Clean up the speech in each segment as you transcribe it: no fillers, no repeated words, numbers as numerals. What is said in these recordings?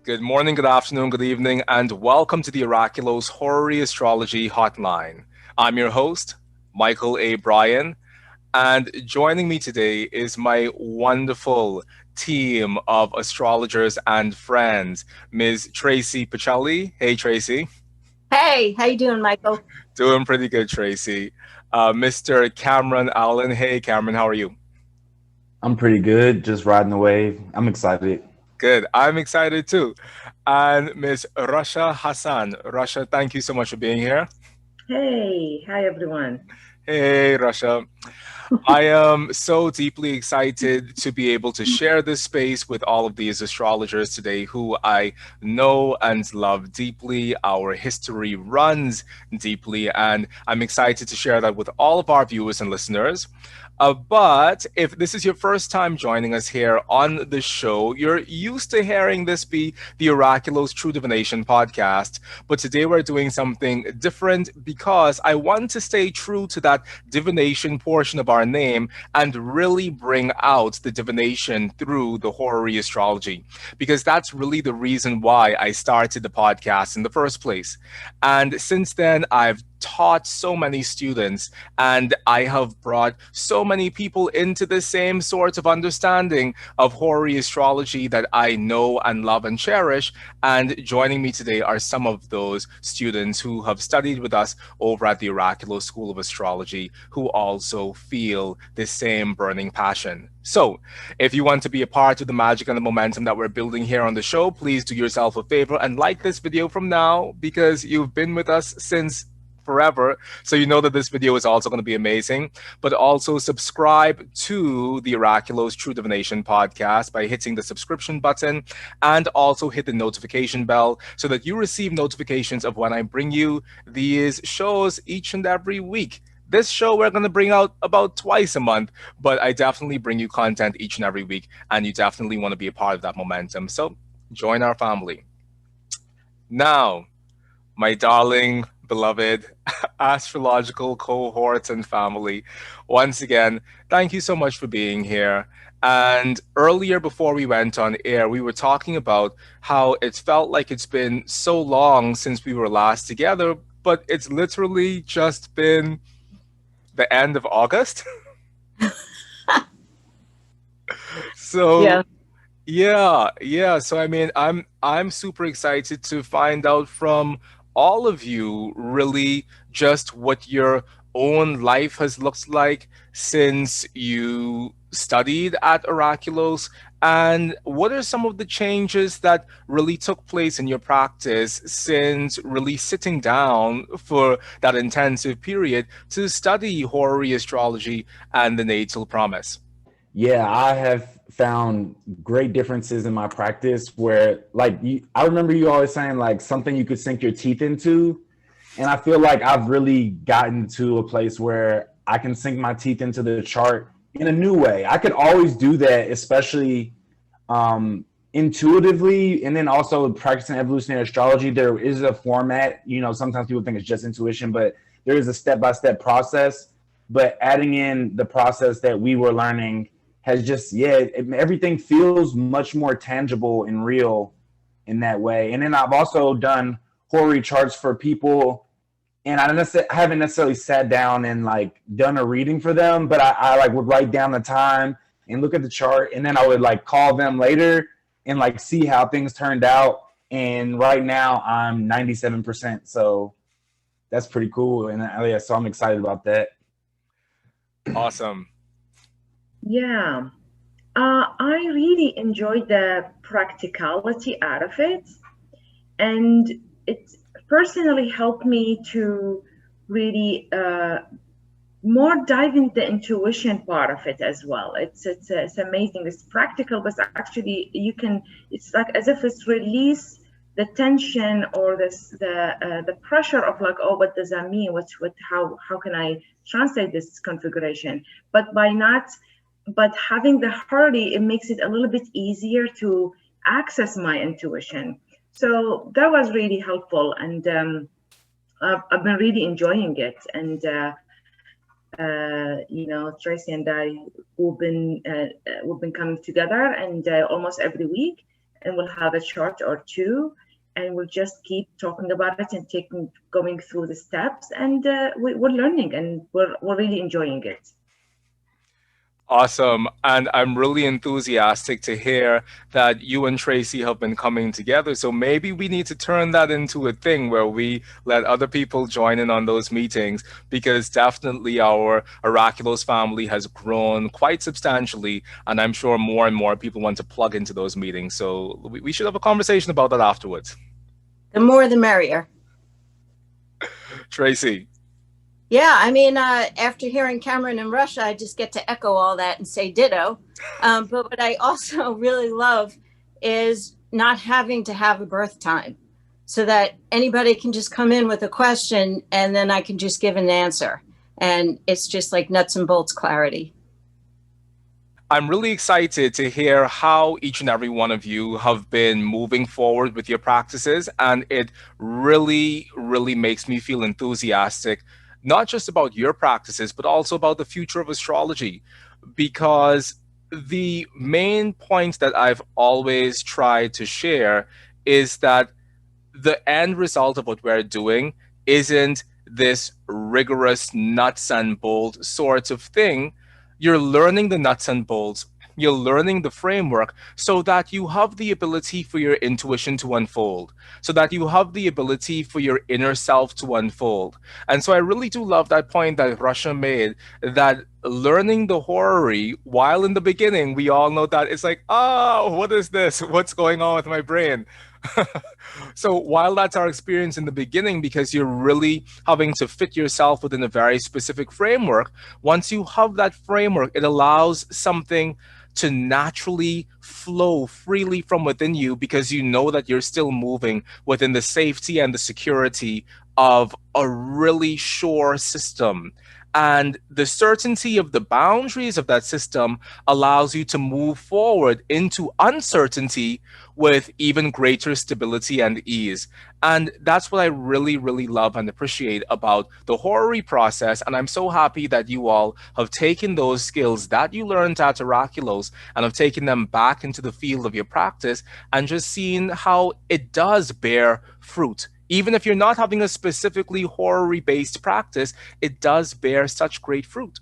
Good morning, good afternoon, good evening, and welcome to the Oraculos Horary Astrology Hotline. I'm your host, Mychal A. Bryan, and joining me today is my wonderful team of astrologers and friends, Ms. Tracey Pacelli. Hey, Tracey. Hey, how you doing, Michael? Doing pretty good, Tracey. Mr. Cameron Allen. Hey, Cameron, how are you? I'm pretty good, just riding the wave. I'm excited. Good. I'm excited too. And Ms. Rasha Hasan. Rasha, thank you so much for being here. Hey, hi everyone. Hey, Rasha. I am so deeply excited to be able to share this space with all of these astrologers today who I know and love deeply. Our history runs deeply, and I'm excited to share that with all of our viewers and listeners. But if this is your first time joining us here on the show, you're used to hearing this be the Oraculos True Divination podcast. But today we're doing something different because I want to stay true to that divination portion of our name and really bring out the divination through the horary astrology, because that's really the reason why I started the podcast in the first place. And since then, I've taught so many students and I have brought so many people into the same sort of understanding of horary astrology that I know and love and cherish. And joining me today are some of those students who have studied with us over at the Oraculos School of Astrology, who also feel the same burning passion. So, if you want to be a part of the magic and the momentum that we're building here on the show, please do yourself a favor and like this video from now, because you've been with us since forever. So you know that this video is also going to be amazing. But also subscribe to the Oraculos True Divination podcast by hitting the subscription button, and also hit the notification bell so that you receive notifications of when I bring you these shows each and every week. This show we're going to bring out about twice a month, but I definitely bring you content each and every week, and you definitely want to be a part of that momentum. So join our family. Now, my darling, beloved astrological cohorts and family, once again, thank you so much for being here. And earlier, before we went on air, we were talking about how it felt like it's been so long since we were last together, but it's literally just been the end of August. So Yeah. yeah. So I mean, I'm super excited to find out from all of you really just what your own life has looked like since you studied at Oraculos, and what are some of the changes that really took place in your practice since really sitting down for that intensive period to study horary astrology and the natal promise. Yeah, I have found great differences in my practice where, I remember you always saying, like, something you could sink your teeth into. And I feel like I've really gotten to a place where I can sink my teeth into the chart in a new way. I could always do that, especially intuitively. And then also practicing evolutionary astrology, there is a format. Sometimes people think it's just intuition, but there is a step-by-step process. But adding in the process that we were learning has just, everything feels much more tangible and real in that way. And then I've also done horary charts for people, and I haven't necessarily sat down and like done a reading for them, but I like would write down the time and look at the chart, and then I would like call them later and like see how things turned out. And right now I'm 97%, so that's pretty cool. And so I'm excited about that. Awesome. Yeah, I really enjoyed the practicality out of it, and it personally helped me to really more dive into the intuition part of it as well. It's amazing. It's practical, but actually you can. It's like as if it's release the tension or the pressure of like, oh, what does that mean? How can I translate this configuration? But but having the hardy, it makes it a little bit easier to access my intuition. So that was really helpful, and I've been really enjoying it. And Tracy and I we've been coming together and almost every week, and we'll have a chart or two, and we'll just keep talking about it and going through the steps, and we're learning, and we're really enjoying it. Awesome. And I'm really enthusiastic to hear that you and Tracey have been coming together. So maybe we need to turn that into a thing where we let other people join in on those meetings, because definitely our Oraculos family has grown quite substantially. And I'm sure more and more people want to plug into those meetings. So we should have a conversation about that afterwards. The more the merrier. Tracey. Yeah, I mean, after hearing Cameron and Russia, I just get to echo all that and say ditto. But what I also really love is not having to have a birth time, so that anybody can just come in with a question and then I can just give an answer. And it's just like nuts and bolts clarity. I'm really excited to hear how each and every one of you have been moving forward with your practices. And it really, really makes me feel enthusiastic, not just about your practices, but also about the future of astrology. Because the main point that I've always tried to share is that the end result of what we're doing isn't this rigorous nuts and bolts sort of thing. You're learning the nuts and bolts, you're learning the framework so that you have the ability for your intuition to unfold, so that you have the ability for your inner self to unfold. And so I really do love that point that Rasha made, that learning the horary, while in the beginning we all know that it's like, oh, what is this? What's going on with my brain? So while that's our experience in the beginning, because you're really having to fit yourself within a very specific framework, once you have that framework, it allows something to naturally flow freely from within you, because you know that you're still moving within the safety and the security of a really sure system. And the certainty of the boundaries of that system allows you to move forward into uncertainty with even greater stability and ease. And that's what I really, really love and appreciate about the horary process. And I'm so happy that you all have taken those skills that you learned at Oraculos and have taken them back into the field of your practice, and just seen how it does bear fruit. Even if you're not having a specifically horary-based practice, it does bear such great fruit.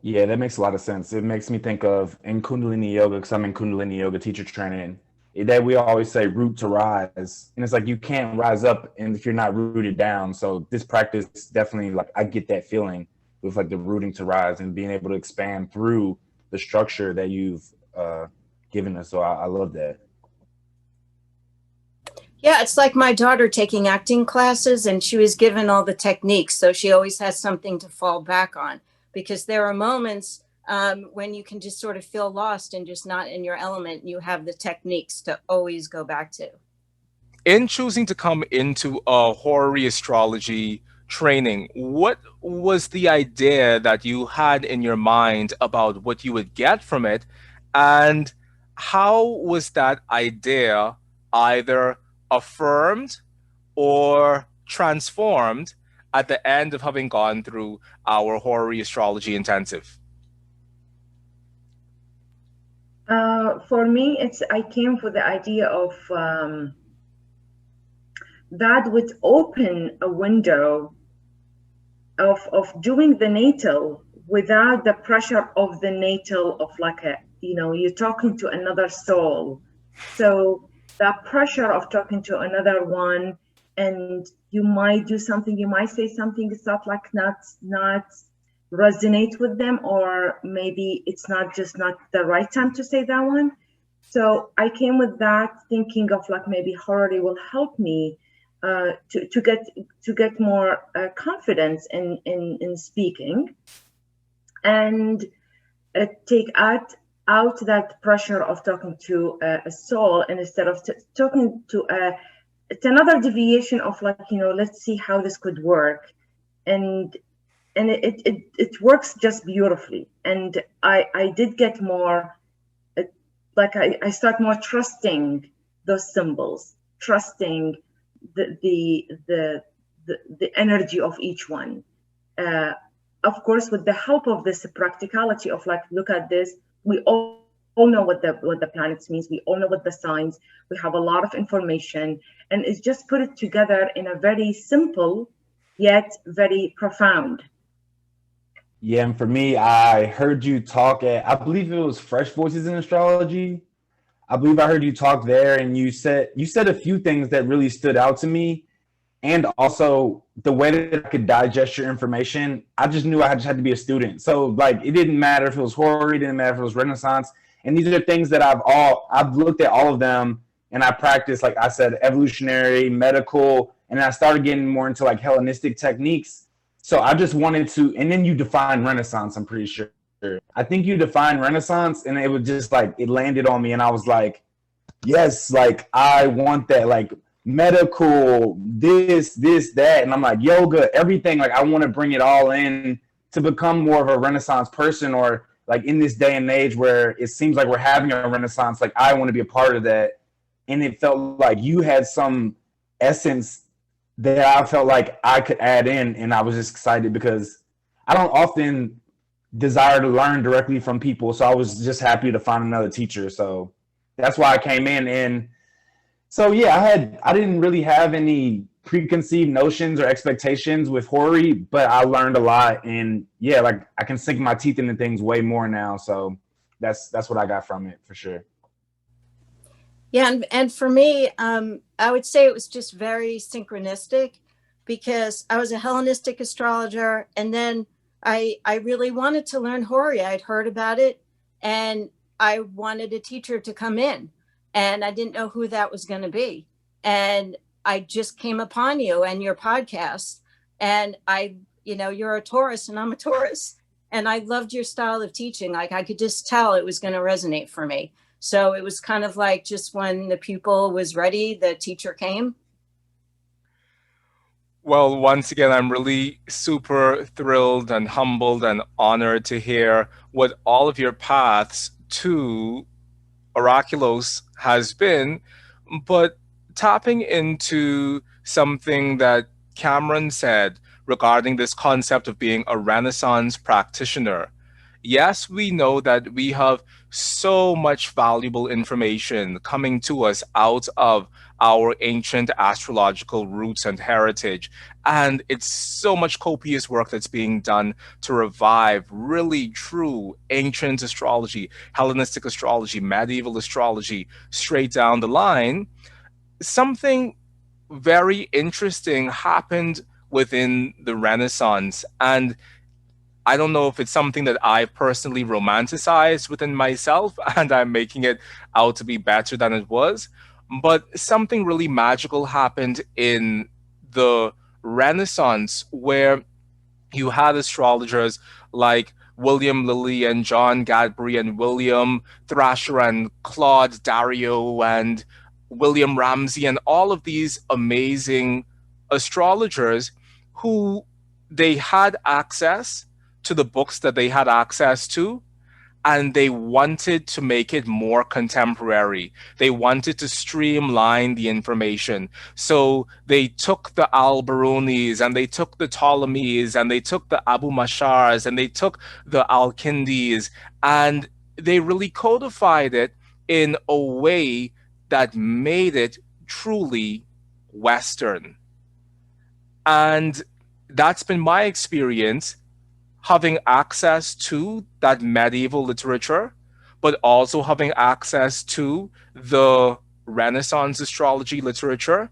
Yeah, that makes a lot of sense. It makes me think of in Kundalini Yoga, because I'm in Kundalini Yoga teacher training, that we always say root to rise. And it's like you can't rise up and if you're not rooted down. So this practice definitely, like, I get that feeling with like the rooting to rise and being able to expand through the structure that you've given us. So I love that. Yeah, it's like my daughter taking acting classes, and she was given all the techniques. So she always has something to fall back on, because there are moments when you can just sort of feel lost and just not in your element. And you have the techniques to always go back to. In choosing to come into a horary astrology training, what was the idea that you had in your mind about what you would get from it? And how was that idea either affirmed or transformed at the end of having gone through our horary astrology intensive? For me, I came for the idea of that would open a window of doing the natal without the pressure of the natal, of like you're talking to another soul. So that pressure of talking to another one, and you might do something, you might say something, it's not resonate with them, or maybe it's not the right time to say that one. So I came with that thinking of like maybe horary will help me to get more confidence in speaking, and take out that pressure of talking to a soul, and instead of talking to it's another deviation of like, let's see how this could work, and it works just beautifully. And I did get more like I start more trusting those symbols, trusting the energy of each one. Of course, with the help of this practicality of like, look at this, we all all know what the planets means. We all know what the signs. We have a lot of information, and it's just put it together in a very simple yet very profound. Yeah, and for me, I heard you talk at, I believe it was Fresh Voices in Astrology. I believe I heard you talk there, and you said a few things that really stood out to me, and also the way that I could digest your information. I just knew I just had to be a student. So like, it didn't matter if it was horary, it didn't matter if it was Renaissance, and these are things that I've looked at all of them, and I practiced, like I said, evolutionary, medical, and I started getting more into like Hellenistic techniques. So I just wanted to, and then you define Renaissance, I'm pretty sure. I think you defined Renaissance, and it was just like, it landed on me, and I was like, yes, like I want that, like medical, this, that. And I'm like, yoga, everything. Like I want to bring it all in to become more of a Renaissance person, or like in this day and age where it seems like we're having a Renaissance, like I want to be a part of that. And it felt like you had some essence that I felt like I could add in. And I was just excited because I don't often desire to learn directly from people. So I was just happy to find another teacher. So that's why I came in. And so, yeah, I didn't really have any preconceived notions or expectations with horary, but I learned a lot. And yeah, like I can sink my teeth into things way more now. So that's what I got from it for sure. Yeah, and for me, I would say it was just very synchronistic, because I was a Hellenistic astrologer, and then I really wanted to learn horary. I'd heard about it, and I wanted a teacher to come in, and I didn't know who that was going to be. And I just came upon you and your podcast, and you're a Taurus and I'm a Taurus, and I loved your style of teaching. Like I could just tell it was going to resonate for me. So it was kind of like just when the pupil was ready, the teacher came. Well, once again, I'm really super thrilled and humbled and honored to hear what all of your paths to Oraculos has been, but tapping into something that Cameron said regarding this concept of being a Renaissance practitioner. Yes, we know that we have so much valuable information coming to us out of our ancient astrological roots and heritage. And it's so much copious work that's being done to revive really true ancient astrology, Hellenistic astrology, medieval astrology, straight down the line. Something very interesting happened within the Renaissance. And I don't know if it's something that I personally romanticized within myself and I'm making it out to be better than it was. But something really magical happened in the Renaissance, where you had astrologers like William Lilly and John Gadbury and William Thrasher and Claude Dario and William Ramsey and all of these amazing astrologers who they had access to the books that they had access to, and they wanted to make it more contemporary. They wanted to streamline the information. So they took the Al-Birunis and they took the Ptolemies and they took the Abu Mashars and they took the Al-Kindis, and they really codified it in a way that made it truly Western. And that's been my experience, having access to that medieval literature, but also having access to the Renaissance astrology literature.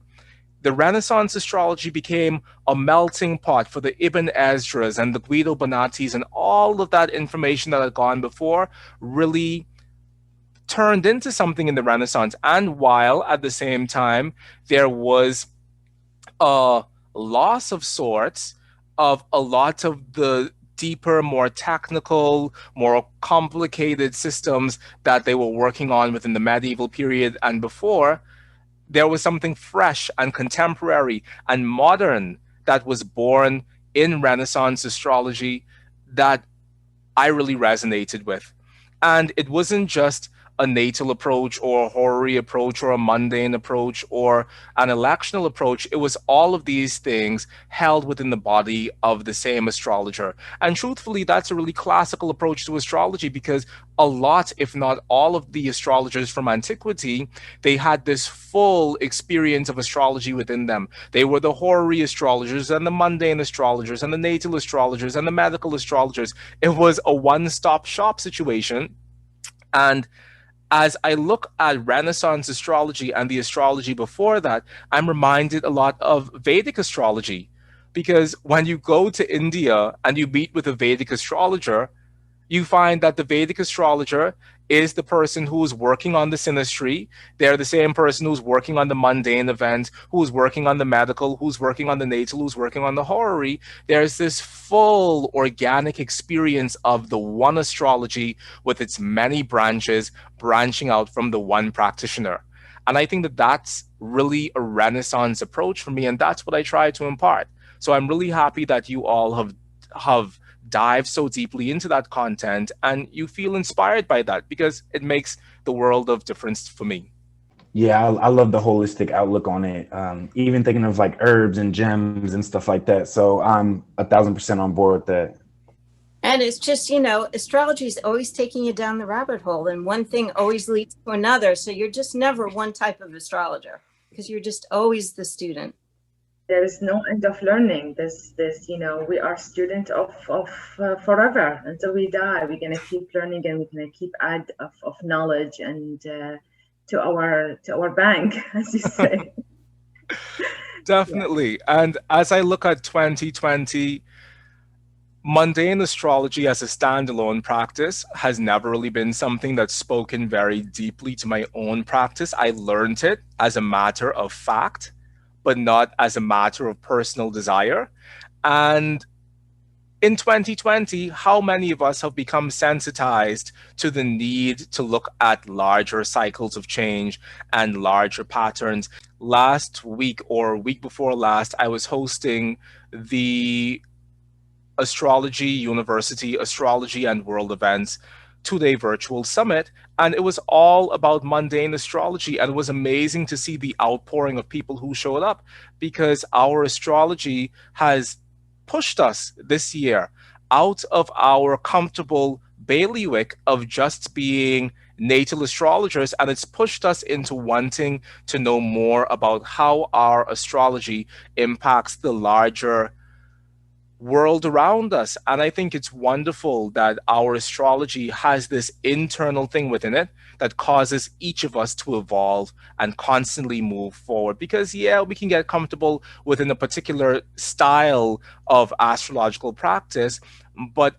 The Renaissance astrology became a melting pot for the Ibn Esdras and the Guido Bonatis, and all of that information that had gone before really turned into something in the Renaissance. And while at the same time there was a loss of sorts of a lot of the deeper, more technical, more complicated systems that they were working on within the medieval period and before, there was something fresh and contemporary and modern that was born in Renaissance astrology that I really resonated with. And it wasn't just a natal approach or a horary approach or a mundane approach or an electional approach. It was all of these things held within the body of the same astrologer. And truthfully, that's a really classical approach to astrology, because a lot, if not all, of the astrologers from antiquity, they had this full experience of astrology within them. They were the horary astrologers and the mundane astrologers and the natal astrologers and the medical astrologers. It was a one-stop shop situation. And as I look at Renaissance astrology and the astrology before that, I'm reminded a lot of Vedic astrology. Because when you go to India and you meet with a Vedic astrologer, you find that the Vedic astrologer is the person who is working on the synastry. They're the same person who's working on the mundane event, who's working on the medical, who's working on the natal, who's working on the horary. There's this full organic experience of the one astrology with its many branches branching out from the one practitioner. And I think that that's really a Renaissance approach for me, and that's what I try to impart. So I'm really happy that you all have dive so deeply into that content and you feel inspired by that, because it makes the world of difference for me. Yeah, I love the holistic outlook on it. Even thinking of like herbs and gems and stuff like that. So I'm 1,000% on board with that. And it's just, astrology is always taking you down the rabbit hole, and one thing always leads to another. So you're just never one type of astrologer, because you're just always the student. There is no end of learning. We are students of forever until we die. We're gonna keep learning, and we're gonna keep add of knowledge and to our bank, as you say. Definitely. Yeah. And as I look at 2020, mundane astrology as a standalone practice has never really been something that's spoken very deeply to my own practice. I learned it as a matter of fact, but not as a matter of personal desire. And in 2020, how many of us have become sensitized to the need to look at larger cycles of change and larger patterns? Last week or week before last, I was hosting the Astrology University Astrology and World Events 2-day virtual summit, and it was all about mundane astrology. And it was amazing to see the outpouring of people who showed up, because our astrology has pushed us this year out of our comfortable bailiwick of just being natal astrologers, and it's pushed us into wanting to know more about how our astrology impacts the larger world around us. And I think it's wonderful that our astrology has this internal thing within it that causes each of us to evolve and constantly move forward. Because we can get comfortable within a particular style of astrological practice, but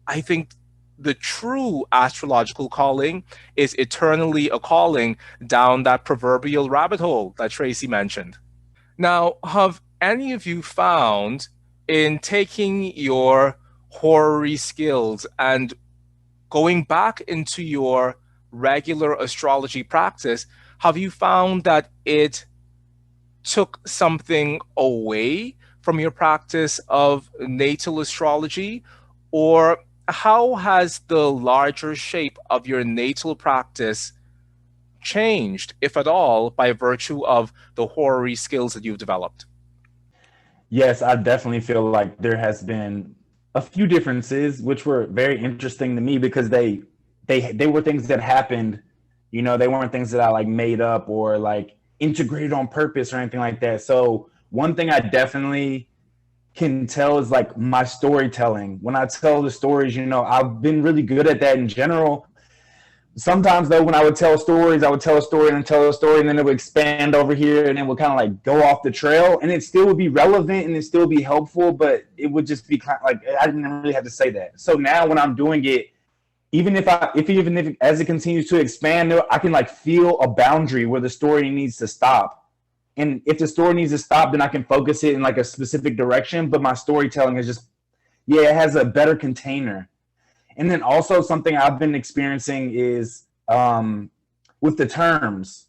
I think the true astrological calling is eternally a calling down that proverbial rabbit hole that Tracey mentioned. Now, have any of you found, in taking your horary skills and going back into your regular astrology practice, have you found that it took something away from your practice of natal astrology? Or how has the larger shape of your natal practice changed, if at all, by virtue of the horary skills that you've developed? Yes, I definitely feel like there has been a few differences, which were very interesting to me, because they were things that happened. They weren't things that I like made up or like integrated on purpose or anything like that. So one thing I definitely can tell is like my storytelling. When I tell the stories, I've been really good at that in general. Sometimes though, when I would tell stories, I would tell a story and tell a story, and then it would expand over here, and it would kind of like go off the trail, and it still would be relevant and it still be helpful, but it would just be kind of like I didn't really have to say that. So now when I'm doing it, even if as it continues to expand, I can like feel a boundary where the story needs to stop. And if the story needs to stop, then I can focus it in like a specific direction. But my storytelling is just, it has a better container. And then also something I've been experiencing is with the terms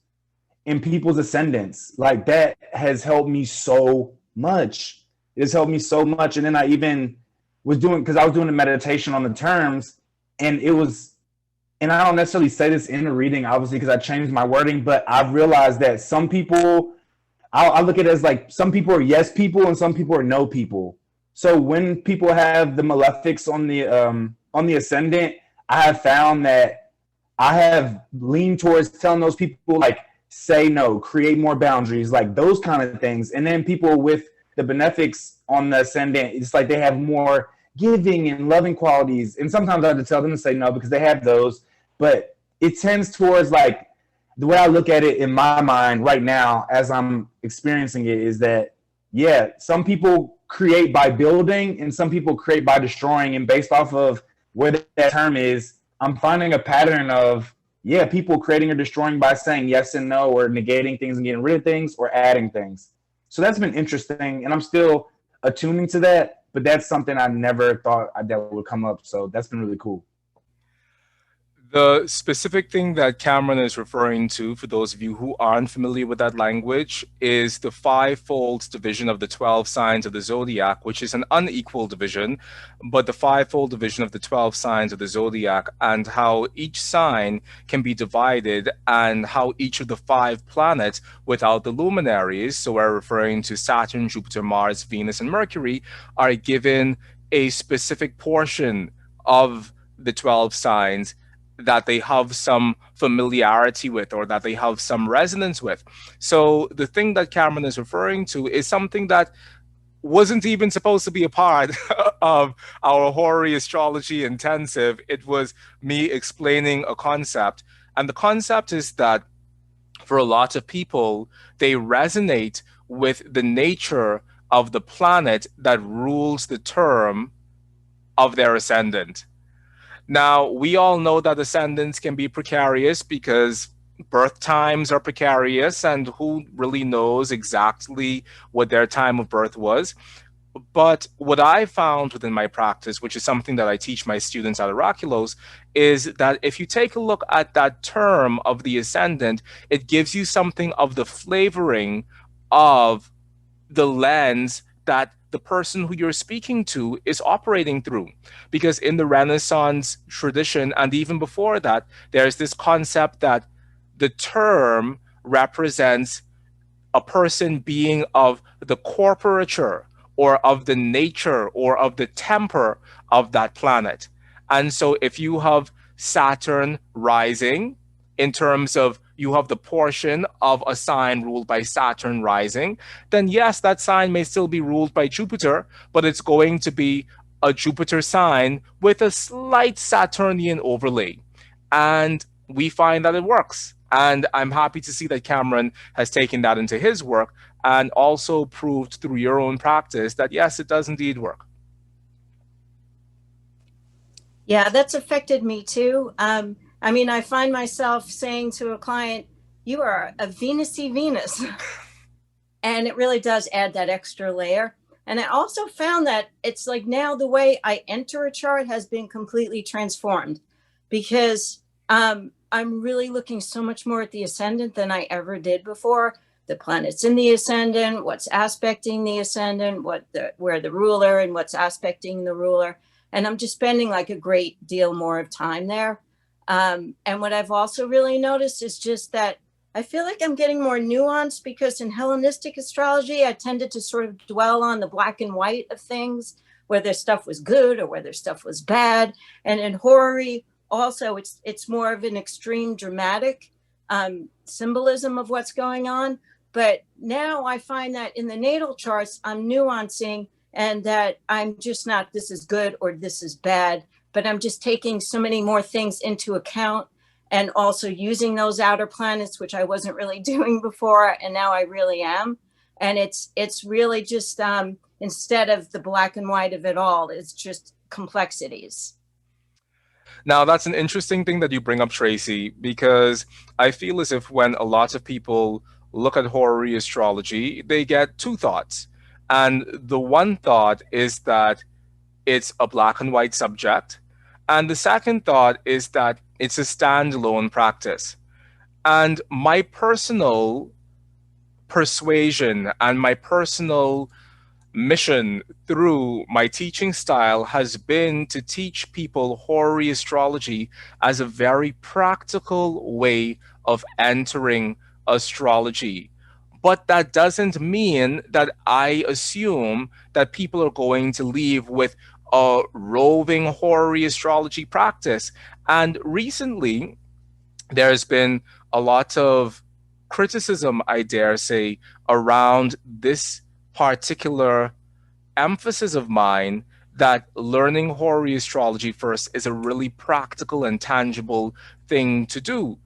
and people's ascendants. Like that has helped me so much. It's helped me so much. And then I even was doing, because I was doing a meditation on the terms, and it was and I don't necessarily say this in a reading, obviously, because I changed my wording, but I've realized that some people, I look at it as like some people are yes people and some people are no people. So when people have the malefics on the ascendant, I have found that I have leaned towards telling those people like say no, create more boundaries, like those kind of things. And then people with the benefics on the ascendant, it's like they have more giving and loving qualities. And sometimes I have to tell them to say no because they have those. But it tends towards like the way I look at it in my mind right now as I'm experiencing it is that, yeah, some people create by building and some people create by destroying. And based off of where that term is, I'm finding a pattern of, yeah, people creating or destroying by saying yes and no, or negating things and getting rid of things, or adding things. So that's been interesting. And I'm still attuning to that, but that's something I never thought that would come up. So that's been really cool. The specific thing that Cameron is referring to, for those of you who aren't familiar with that language, is the fivefold division of the 12 signs of the zodiac, which is an unequal division, but the fivefold division of the 12 signs of the zodiac, and how each sign can be divided, and how each of the 5 planets without the luminaries, so we're referring to Saturn, Jupiter, Mars, Venus, and Mercury, are given a specific portion of the 12 signs that they have some familiarity with, or that they have some resonance with. So the thing that Cameron is referring to is something that wasn't even supposed to be a part of our Horary Astrology Intensive. It was me explaining a concept. And the concept is that for a lot of people, they resonate with the nature of the planet that rules the term of their ascendant. Now, we all know that ascendants can be precarious because birth times are precarious, and who really knows exactly what their time of birth was. But what I found within my practice, which is something that I teach my students at Oraculos, is that if you take a look at that term of the ascendant, it gives you something of the flavoring of the lens that the person who you're speaking to is operating through. Because in the Renaissance tradition, and even before that, there's this concept that the term represents a person being of the corporature, or of the nature, or of the temper of that planet. And so if you have Saturn rising, in terms of you have the portion of a sign ruled by Saturn rising, then yes, that sign may still be ruled by Jupiter, but it's going to be a Jupiter sign with a slight Saturnian overlay. And we find that it works. And I'm happy to see that Cameron has taken that into his work and also proved through your own practice that yes, it does indeed work. Yeah, that's affected me too. I mean, I find myself saying to a client, you are a Venus-y Venus. And it really does add that extra layer. And I also found that it's like now the way I enter a chart has been completely transformed, because I'm really looking so much more at the ascendant than I ever did before. The planets in the ascendant, what's aspecting the ascendant, where the ruler and what's aspecting the ruler. And I'm just spending like a great deal more of time there. And what I've also really noticed is just that I feel like I'm getting more nuanced, because in Hellenistic astrology, I tended to sort of dwell on the black and white of things, whether stuff was good or whether stuff was bad. And in Horary, also, it's more of an extreme dramatic symbolism of what's going on. But now I find that in the natal charts, I'm nuancing, and that I'm just not, this is good or this is bad, but I'm just taking so many more things into account, and also using those outer planets, which I wasn't really doing before, and now I really am. And it's really just, instead of the black and white of it all, it's just complexities. Now, that's an interesting thing that you bring up, Tracey, because I feel as if when a lot of people look at horary astrology, they get 2 thoughts. And the one thought is that it's a black and white subject. And the second thought is that it's a standalone practice. And my personal persuasion and my personal mission through my teaching style has been to teach people horary astrology as a very practical way of entering astrology. But that doesn't mean that I assume that people are going to leave with a roving horary astrology practice. And recently, there's been a lot of criticism, I dare say, around this particular emphasis of mine that learning horary astrology first is a really practical and tangible thing to do.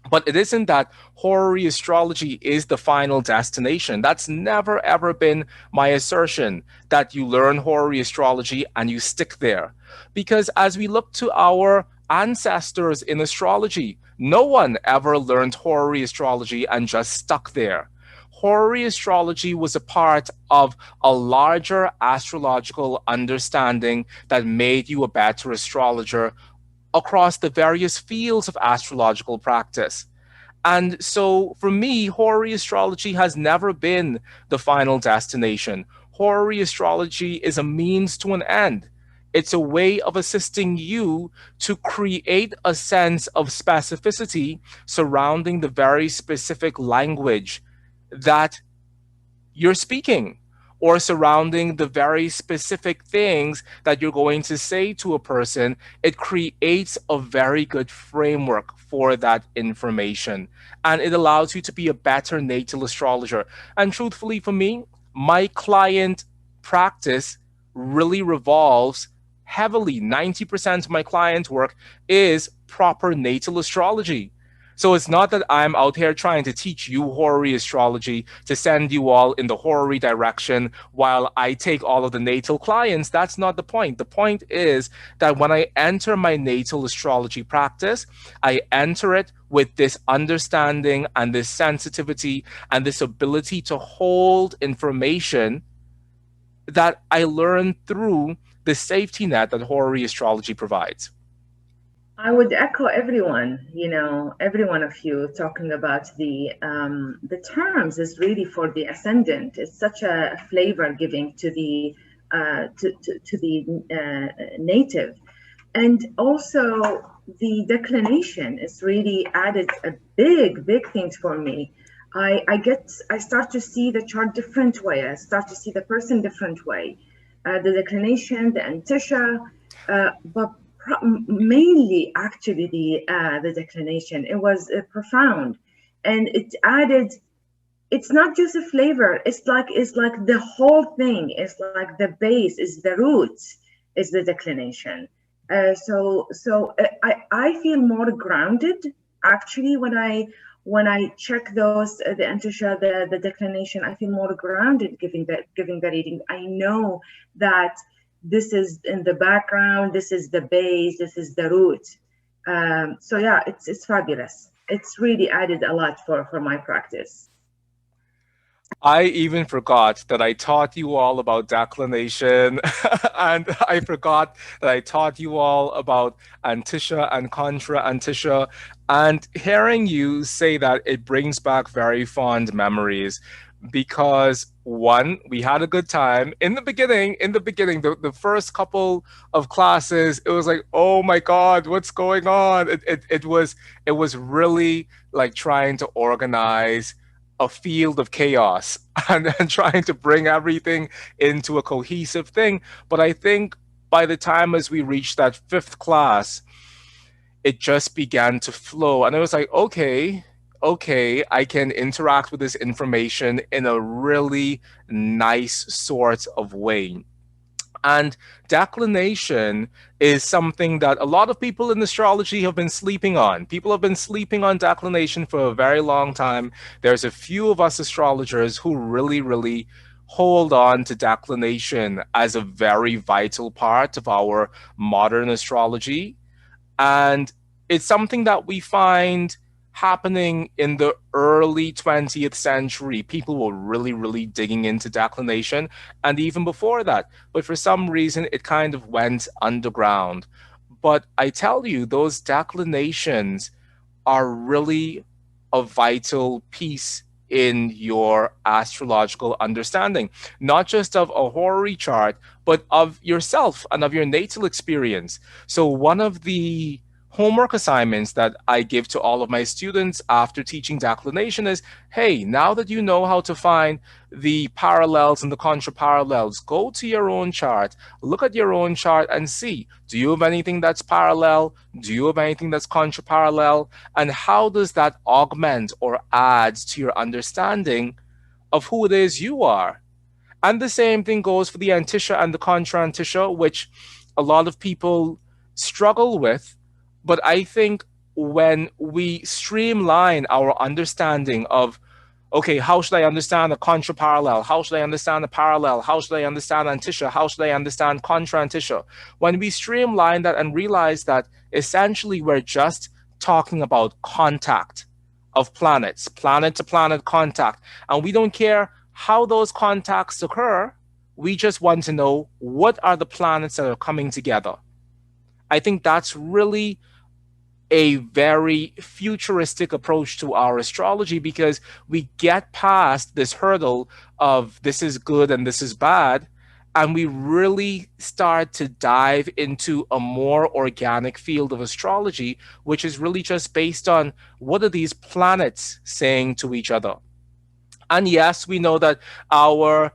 But it isn't that horary astrology is the final destination. That's never ever been my assertion, that you learn horary astrology and you stick there. Because as we look to our ancestors in astrology, no one ever learned horary astrology and just stuck there. Horary astrology was a part of a larger astrological understanding that made you a better astrologer across the various fields of astrological practice. And so for me, horary astrology has never been the final destination. Horary astrology is a means to an end. It's a way of assisting you to create a sense of specificity surrounding the very specific language that you're speaking, or surrounding the very specific things that you're going to say to a person. It creates a very good framework for that information, and it allows you to be a better natal astrologer. And truthfully, for me, my client practice really revolves heavily. 90% of my client work is proper natal astrology. So it's not that I'm out here trying to teach you horary astrology to send you all in the horary direction while I take all of the natal clients. That's not the point. The point is that when I enter my natal astrology practice, I enter it with this understanding and this sensitivity and this ability to hold information that I learned through the safety net that horary astrology provides. I would echo everyone, every one of you talking about the terms is really for the ascendant. It's such a flavor giving to the native, and also the declination is really added a big things for me. I start to see the chart different way. I start to see the person different way. The declination, the antisha, but mainly actually the declination. It was profound, and it added. It's not just a flavor. It's like the whole thing. It's like the base is the root is the declination. So I feel more grounded actually when I check those the antisha, the declination. I feel more grounded giving the reading. I know that this is in the background, this is the base, this is the root. So yeah, it's fabulous. It's really added a lot for my practice. I even forgot that I taught you all about declination, and I forgot that I taught you all about antisha and contra antisha. And hearing you say that, it brings back very fond memories, because one, we had a good time in the beginning. The first couple of classes, it was like, oh my God, what's going on? It was really like trying to organize a field of chaos and trying to bring everything into a cohesive thing. But I think by the time as we reached that fifth class, it just began to flow. And I was like, okay, I can interact with this information in a really nice sort of way. And declination is something that a lot of people in astrology have been sleeping on. People have been sleeping on declination for a very long time. There's a few of us astrologers who really hold on to declination as a very vital part of our modern astrology. And it's something that we find happening in the early 20th century. People were really digging into declination, and even before that. But for some reason, it kind of went underground. But I tell you, those declinations are really a vital piece in your astrological understanding, not just of a horary chart, but of yourself and of your natal experience. So, one of the homework assignments that I give to all of my students after teaching declination is, hey, now that you know how to find the parallels and the contraparallels, go to your own chart, look at your own chart and see, do you have anything that's parallel? Do you have anything that's contraparallel? And how does that augment or add to your understanding of who it is you are? And the same thing goes for the Antisha and the Contra Antisha, which a lot of people struggle with. But I think when we streamline our understanding of, okay, how should I understand a contra parallel? How should I understand a parallel? How should I understand Antisha? How should I understand contra Antisha? When we streamline that and realize that essentially we're just talking about contact of planets, planet to planet contact, and we don't care how those contacts occur, we just want to know what are the planets that are coming together. I think that's really a very futuristic approach to our astrology, because we get past this hurdle of this is good and this is bad, and we really start to dive into a more organic field of astrology, which is really just based on what are these planets saying to each other. And yes, we know that our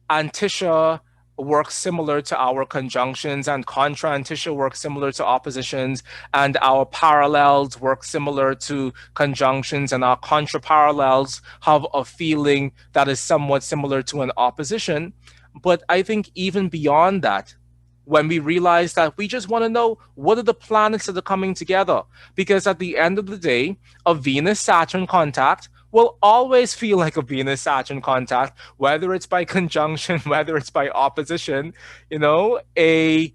Antisha works similar to our conjunctions, and contra Antisha works similar to oppositions, and our parallels work similar to conjunctions, and our contra parallels have a feeling that is somewhat similar to an opposition. But I think even beyond that, when we realize that we just want to know what are the planets that are coming together, because at the end of the day, a Venus-Saturn contact will always feel like a Venus-Saturn contact, whether it's by conjunction, whether it's by opposition. A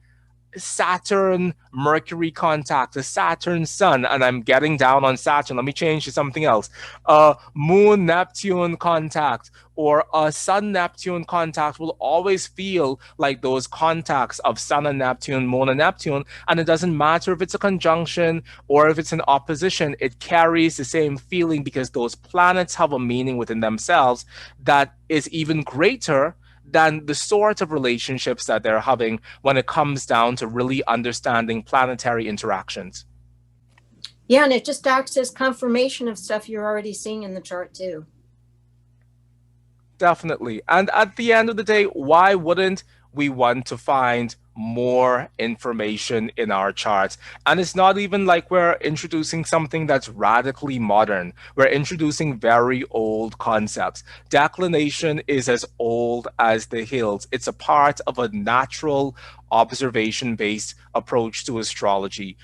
Saturn Mercury contact, a Saturn Sun, and I'm getting down on Saturn. Let me change to something else. A Moon Neptune contact or a Sun Neptune contact will always feel like those contacts of Sun and Neptune, Moon and Neptune. And it doesn't matter if it's a conjunction or if it's an opposition, it carries the same feeling because those planets have a meaning within themselves that is even greater than the sort of relationships that they're having when it comes down to really understanding planetary interactions. Yeah, and it just acts as confirmation of stuff you're already seeing in the chart too. Definitely. And at the end of the day, why wouldn't we want to find more information in our charts? And it's not even like we're introducing something that's radically modern. We're introducing very old concepts. Declination is as old as the hills. It's a part of a natural observation-based approach to astrology.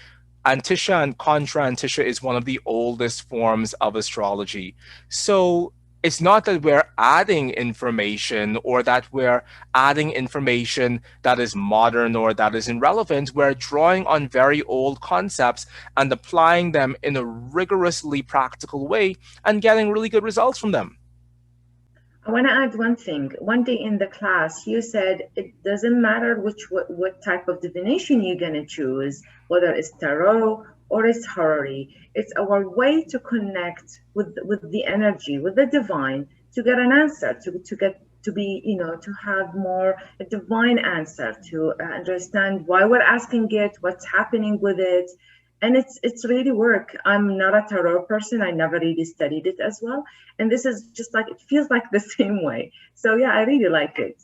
Antisha and contra Antisha is one of the oldest forms of astrology. So it's not that we're adding information or that we're adding information that is modern or that is irrelevant. We're drawing on very old concepts and applying them in a rigorously practical way and getting really good results from them. I want to add one thing. One day in the class, you said it doesn't matter what type of divination you're going to choose, whether it's tarot or it's horary. It's our way to connect with the energy, with the divine, to get an answer, to have more a divine answer, to understand why we're asking it, what's happening with it. And it's really work. I'm not a tarot person. I never really studied it as well. And this is just like, it feels like the same way. So yeah, I really like it.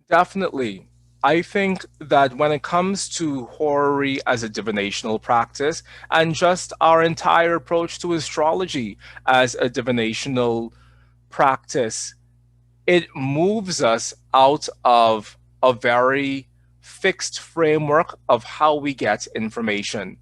Definitely. I think that when it comes to horary as a divinational practice and just our entire approach to astrology as a divinational practice, it moves us out of a very fixed framework of how we get information.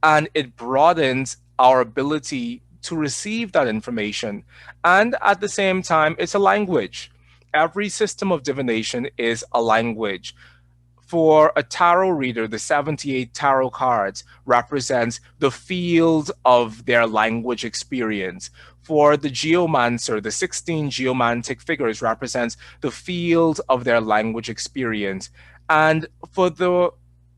And it broadens our ability to receive that information. And at the same time, it's a language. Every system of divination is a language. For a tarot reader, the 78 tarot cards represents the field of their language experience. For the geomancer, the 16 geomantic figures represents the field of their language experience. And for the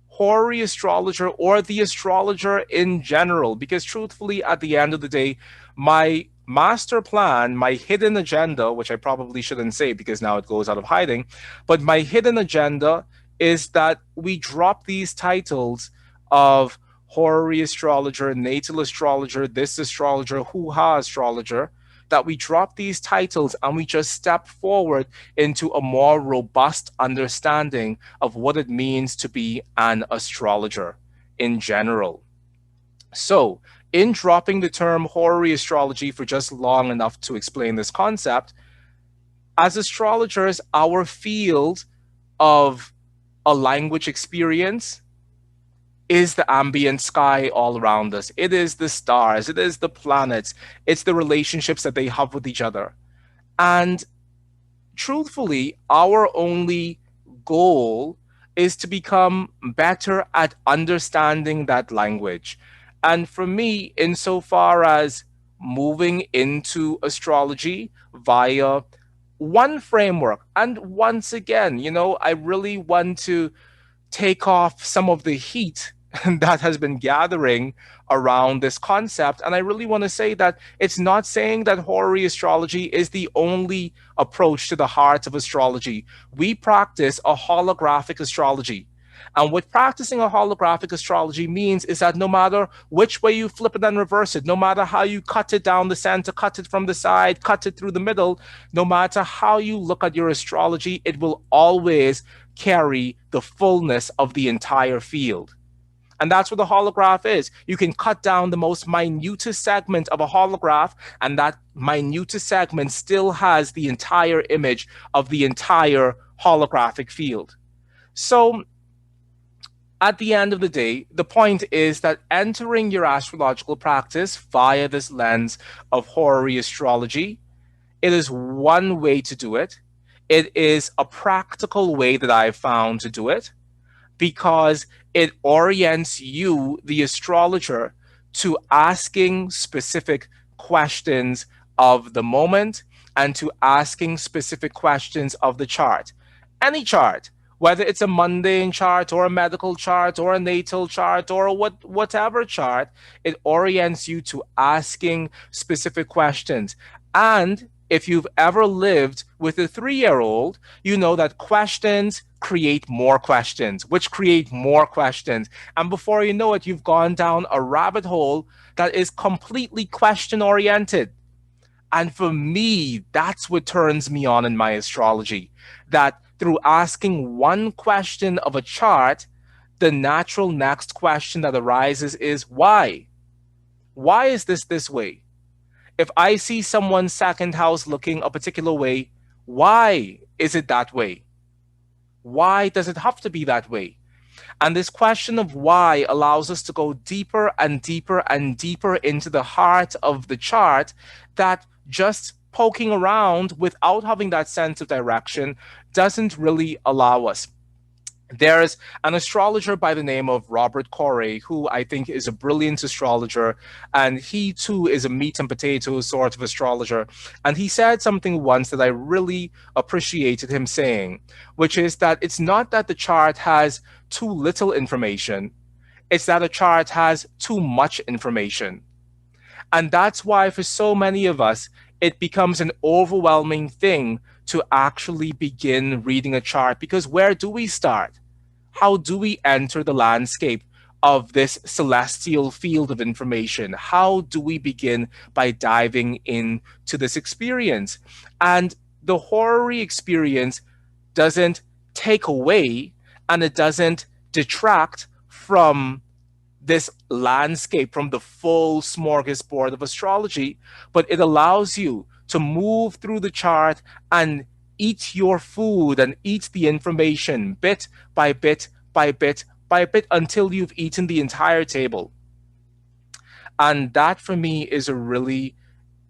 horary astrologer or the astrologer in general, because truthfully, at the end of the day, my master plan, my hidden agenda, which I probably shouldn't say because now it goes out of hiding, but my hidden agenda is that we drop these titles of horary astrologer, natal astrologer, this astrologer, hoo-ha astrologer, that we drop these titles and we just step forward into a more robust understanding of what it means to be an astrologer in general. So, in dropping the term horary astrology for just long enough to explain this concept, as astrologers, our field of a language experience is the ambient sky all around us. It is the stars, it is the planets, it's the relationships that they have with each other. And truthfully, our only goal is to become better at understanding that language. And for me, insofar as moving into astrology via one framework, and once again, I really want to take off some of the heat that has been gathering around this concept. And I really want to say that it's not saying that horary astrology is the only approach to the heart of astrology. We practice a holographic astrology. And what practicing a holographic astrology means is that no matter which way you flip it and reverse it, no matter how you cut it down the center, cut it from the side, cut it through the middle, no matter how you look at your astrology, it will always carry the fullness of the entire field. And that's what the holograph is. You can cut down the most minutest segment of a holograph, and that minutest segment still has the entire image of the entire holographic field. So, at the end of the day, the point is that entering your astrological practice via this lens of horary astrology, it is one way to do it. It is a practical way that I've found to do it because it orients you, the astrologer, to asking specific questions of the moment and to asking specific questions of the chart. Any chart, whether it's a mundane chart or a medical chart or a natal chart or whatever chart, it orients you to asking specific questions. And if you've ever lived with a 3-year-old, you know that questions create more questions, which create more questions. And before you know it, you've gone down a rabbit hole that is completely question-oriented. And for me, that's what turns me on in my astrology, that through asking one question of a chart, the natural next question that arises is why? Why is this way? If I see someone's second house looking a particular way, why is it that way? Why does it have to be that way? And this question of why allows us to go deeper and deeper and deeper into the heart of the chart, that just poking around without having that sense of direction doesn't really allow us. There's an astrologer by the name of Robert Corey, who I think is a brilliant astrologer, and he too is a meat and potatoes sort of astrologer. And he said something once that I really appreciated him saying, which is that it's not that the chart has too little information, it's that a chart has too much information. And that's why for so many of us, it becomes an overwhelming thing to actually begin reading a chart, because where do we start? How do we enter the landscape of this celestial field of information? How do we begin by diving into this experience? And the horary experience doesn't take away and it doesn't detract from this landscape, from the full smorgasbord of astrology, but it allows you to move through the chart and eat your food and eat the information bit by bit by bit by bit until you've eaten the entire table. And that for me is a really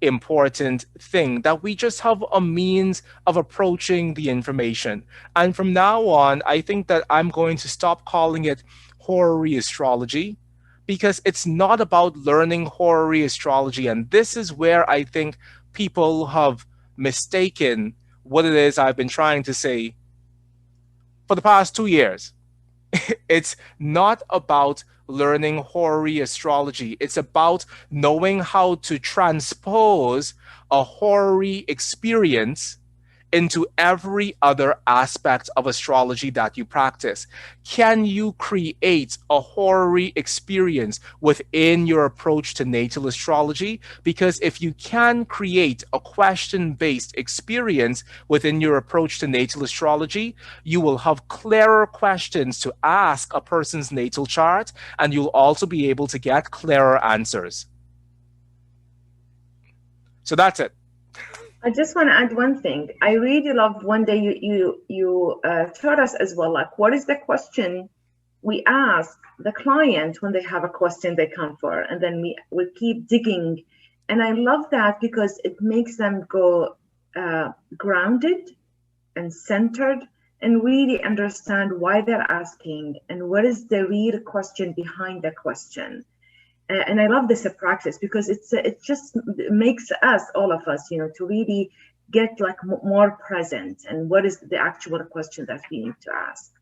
important thing, that we just have a means of approaching the information. And from now on, I think that I'm going to stop calling it horary astrology, because it's not about learning horary astrology. And this is where I think people have mistaken what it is I've been trying to say for the past 2 years. It's not about learning horary astrology. It's about knowing how to transpose a horary experience into every other aspect of astrology that you practice. Can you create a horary experience within your approach to natal astrology? Because if you can create a question-based experience within your approach to natal astrology, you will have clearer questions to ask a person's natal chart, and you'll also be able to get clearer answers. So that's it. I just want to add one thing. I really loved one day you taught us as well, like what is the question we ask the client when they have a question they come for, and then we keep digging. And I love that because it makes them go grounded and centered and really understand why they're asking and what is the real question behind the question. And I love this practice because it just makes us, all of us, to really get like more present and what is the actual question that we need to ask.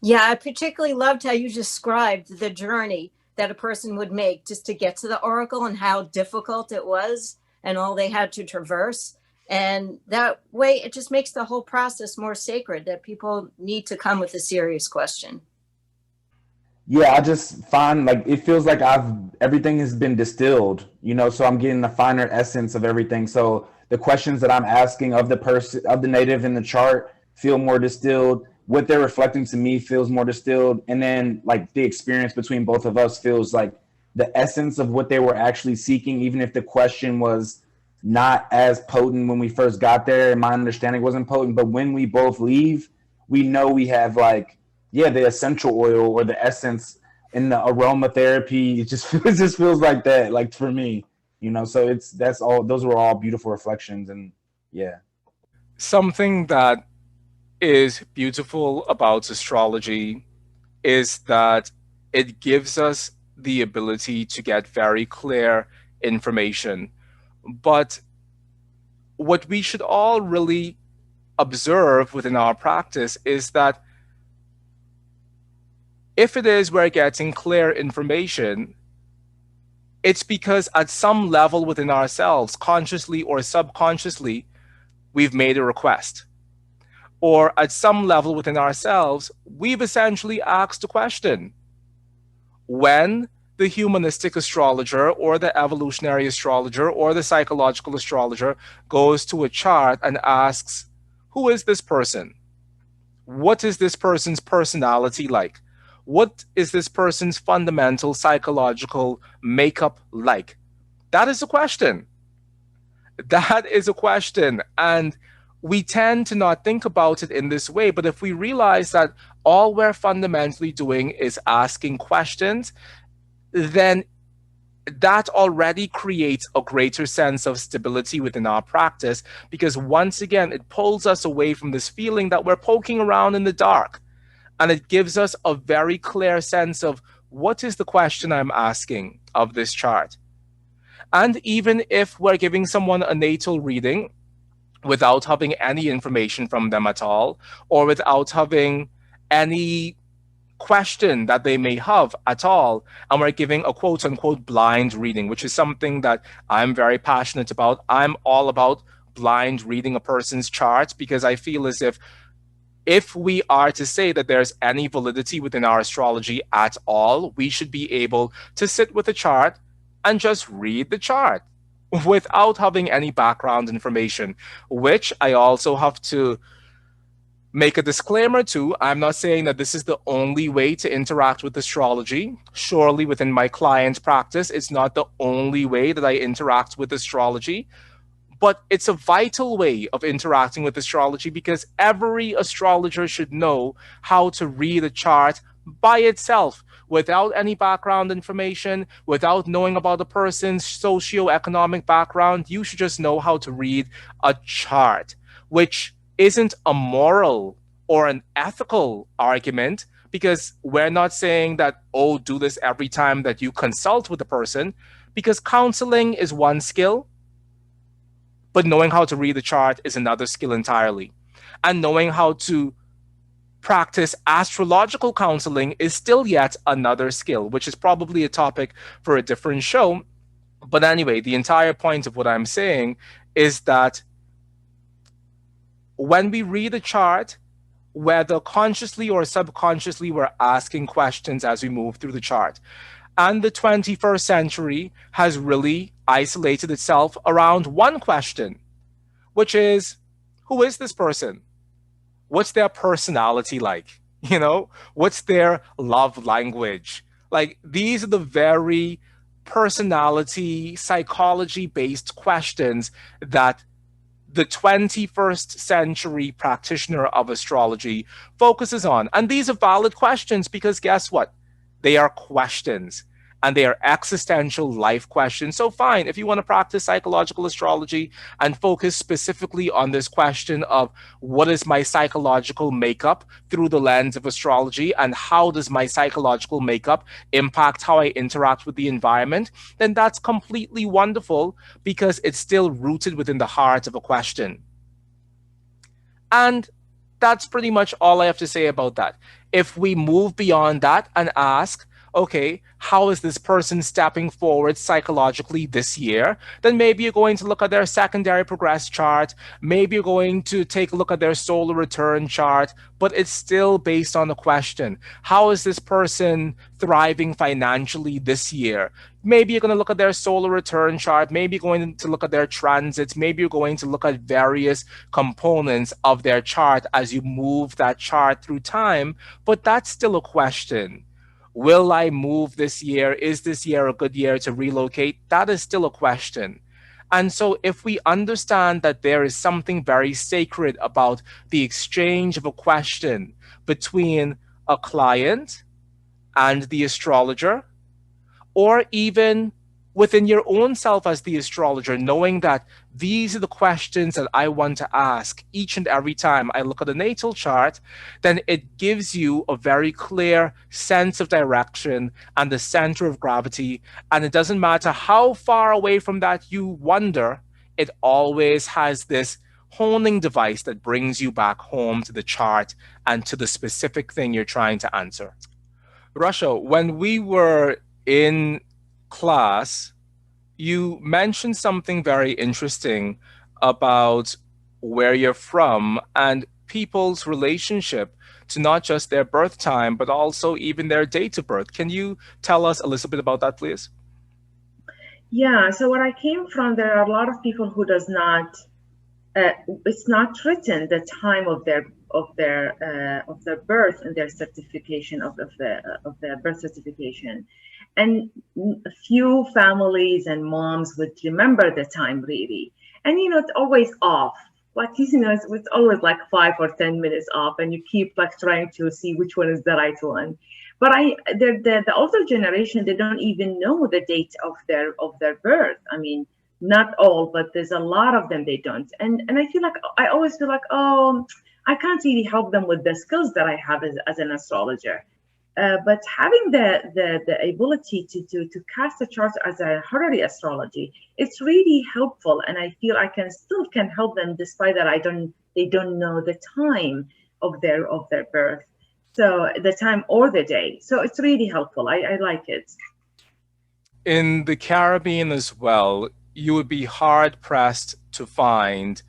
Yeah, I particularly loved how you described the journey that a person would make just to get to the oracle and how difficult it was and all they had to traverse. And that way it just makes the whole process more sacred, that people need to come with a serious question. Yeah, I just find like it feels like everything has been distilled, so I'm getting the finer essence of everything. So the questions that I'm asking of the person, of the native in the chart, feel more distilled. What they're reflecting to me feels more distilled. And then like the experience between both of us feels like the essence of what they were actually seeking, even if the question was not as potent when we first got there and my understanding wasn't potent. But when we both leave, we know we have like, the essential oil or the essence in the aromatherapy. It just feels like that, like for me, so those were all beautiful reflections. And something that is beautiful about astrology is that it gives us the ability to get very clear information. But what we should all really observe within our practice is that if it is we're getting clear information, it's because at some level within ourselves, consciously or subconsciously, we've made a request. Or at some level within ourselves, we've essentially asked a question. When the humanistic astrologer or the evolutionary astrologer or the psychological astrologer goes to a chart and asks, who is this person? What is this person's personality like? What is this person's fundamental psychological makeup like? That is a question. That is a question. And we tend to not think about it in this way. But if we realize that all we're fundamentally doing is asking questions, then that already creates a greater sense of stability within our practice, because once again, it pulls us away from this feeling that we're poking around in the dark. And it gives us a very clear sense of what is the question I'm asking of this chart. And even if we're giving someone a natal reading without having any information from them at all, or without having any question that they may have at all, and we're giving a quote unquote blind reading, which is something that I'm very passionate about. I'm all about blind reading a person's chart, because I feel as if we are to say that there's any validity within our astrology at all, we should be able to sit with a chart and just read the chart without having any background information, which I also have to make a disclaimer to. I'm not saying that this is the only way to interact with astrology. Surely within my client practice, it's not the only way that I interact with astrology. But it's a vital way of interacting with astrology, because every astrologer should know how to read a chart by itself, without any background information, without knowing about a person's socioeconomic background. You should just know how to read a chart, which isn't a moral or an ethical argument, because we're not saying that, oh, do this every time that you consult with a person, because counseling is one skill. But knowing how to read the chart is another skill entirely. And knowing how to practice astrological counseling is still yet another skill, which is probably a topic for a different show. But anyway, the entire point of what I'm saying is that when we read a chart, whether consciously or subconsciously, we're asking questions as we move through the chart. And the 21st century has really isolated itself around one question, which is, who is this person? What's their personality like? What's their love language? Like, these are the very personality, psychology based questions that the 21st century practitioner of astrology focuses on. And these are valid questions because guess what? They are questions and they are existential life questions. So fine, if you want to practice psychological astrology and focus specifically on this question of what is my psychological makeup through the lens of astrology and how does my psychological makeup impact how I interact with the environment, then that's completely wonderful because it's still rooted within the heart of a question. And that's pretty much all I have to say about that. If we move beyond that and ask, okay, how is this person stepping forward psychologically this year? Then maybe you're going to look at their secondary progress chart. Maybe you're going to take a look at their solar return chart, but it's still based on the question. How is this person thriving financially this year? Maybe you're going to look at their solar return chart. Maybe you're going to look at their transits. Maybe you're going to look at various components of their chart as you move that chart through time, but that's still a question. Will I move this year? Is this year a good year to relocate? That is still a question. And so if we understand that there is something very sacred about the exchange of a question between a client and the astrologer, or even within your own self as the astrologer, knowing that these are the questions that I want to ask each and every time I look at a natal chart, then it gives you a very clear sense of direction and the center of gravity. And it doesn't matter how far away from that you wander, it always has this honing device that brings you back home to the chart and to the specific thing you're trying to answer. Rasha, when we were in class, you mentioned something very interesting about where you're from and people's relationship to not just their birth time, but also even their date of birth. Can you tell us a little bit about that, please? Yeah, so where I came from, there are a lot of people who does not, it's not written the time of their birth and their certification of their birth certification. And a few families and moms would remember the time really. And, it's always off. Like, it's always like 5 or 10 minutes off, and you keep like trying to see which one is the right one. But the older generation, they don't even know the date of their birth. I mean, not all, but there's a lot of them they don't. And I always feel like, oh, I can't really help them with the skills that I have as an astrologer. But having the ability to cast a chart as a Horary astrology, it's really helpful, and I feel I can help them despite that they don't know the time of their birth, so the time or the day. So it's really helpful. I like it. In the Caribbean as well, you would be hard pressed to find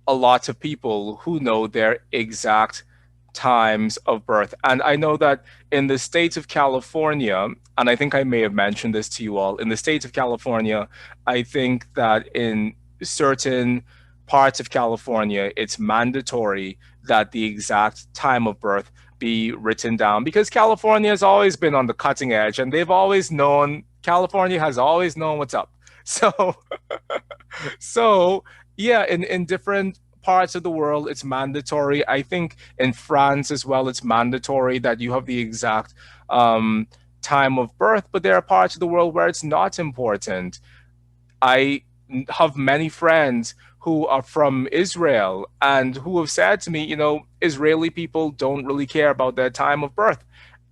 a lot of people who know their exact times of birth. And I know that in the state of California, and I think I may have mentioned this to you all, in the state of California, I think that in certain parts of California, it's mandatory that the exact time of birth be written down, because California has always been on the cutting edge and California has always known what's up. So yeah, in different parts of the world, it's mandatory. I think in France as well, it's mandatory that you have the exact time of birth, but there are parts of the world where it's not important. I have many friends who are from Israel and who have said to me, Israeli people don't really care about their time of birth.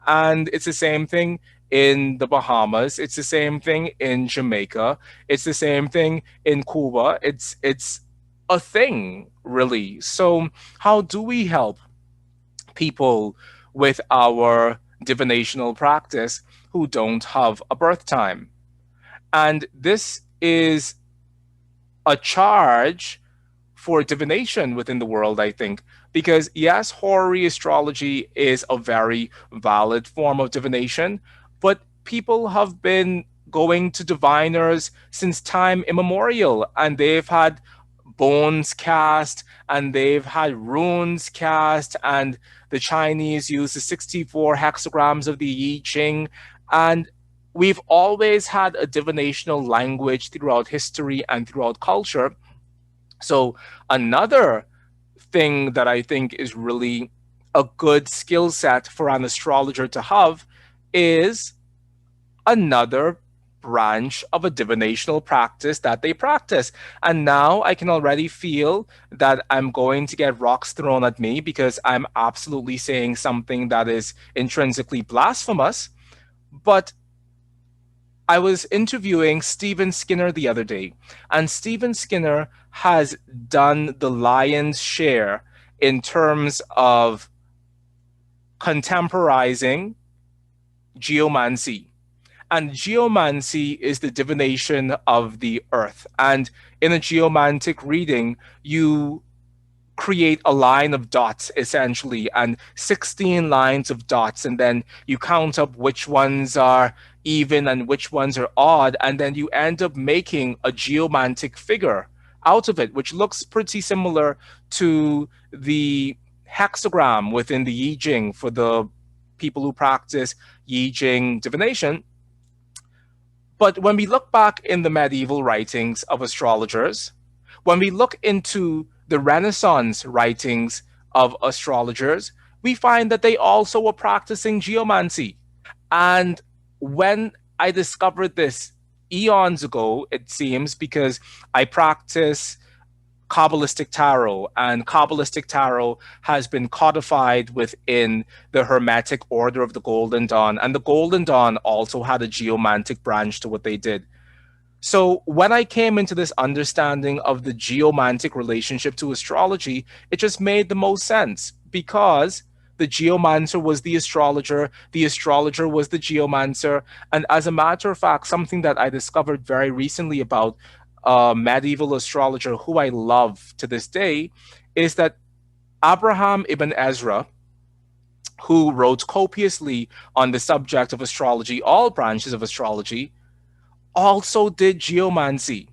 And it's the same thing in the Bahamas. It's the same thing in Jamaica. It's the same thing in Cuba. It's a thing, really. So how do we help people with our divinational practice who don't have a birth time. And this is a charge for divination within the world, I think. Because yes, horary astrology is a very valid form of divination, but people have been going to diviners since time immemorial, and they've had bones cast, and they've had runes cast, and the Chinese use the 64 hexagrams of the I Ching, and we've always had a divinational language throughout history and throughout culture. So another thing that I think is really a good skill set for an astrologer to have is another branch of a divinational practice that they practice. And now I can already feel that I'm going to get rocks thrown at me because I'm absolutely saying something that is intrinsically blasphemous. But I was interviewing Stephen Skinner the other day, and Stephen Skinner has done the lion's share in terms of contemporizing geomancy. And geomancy is the divination of the earth. And in a geomantic reading, you create a line of dots essentially, and 16 lines of dots, and then you count up which ones are even and which ones are odd, and then you end up making a geomantic figure out of it, which looks pretty similar to the hexagram within the I Ching for the people who practice I Ching divination. But when we look back in the medieval writings of astrologers, when we look into the Renaissance writings of astrologers, we find that they also were practicing geomancy. And when I discovered this eons ago, it seems, because I practice Kabbalistic tarot, and Kabbalistic tarot has been codified within the Hermetic Order of the Golden Dawn, and the Golden Dawn also had a geomantic branch to what they did. So when I came into this understanding of the geomantic relationship to astrology, it just made the most sense, because the geomancer was the astrologer was the geomancer. And as a matter of fact, something that I discovered very recently about a medieval astrologer who I love to this day is that Abraham ibn Ezra, who wrote copiously on the subject of astrology, all branches of astrology, also did geomancy.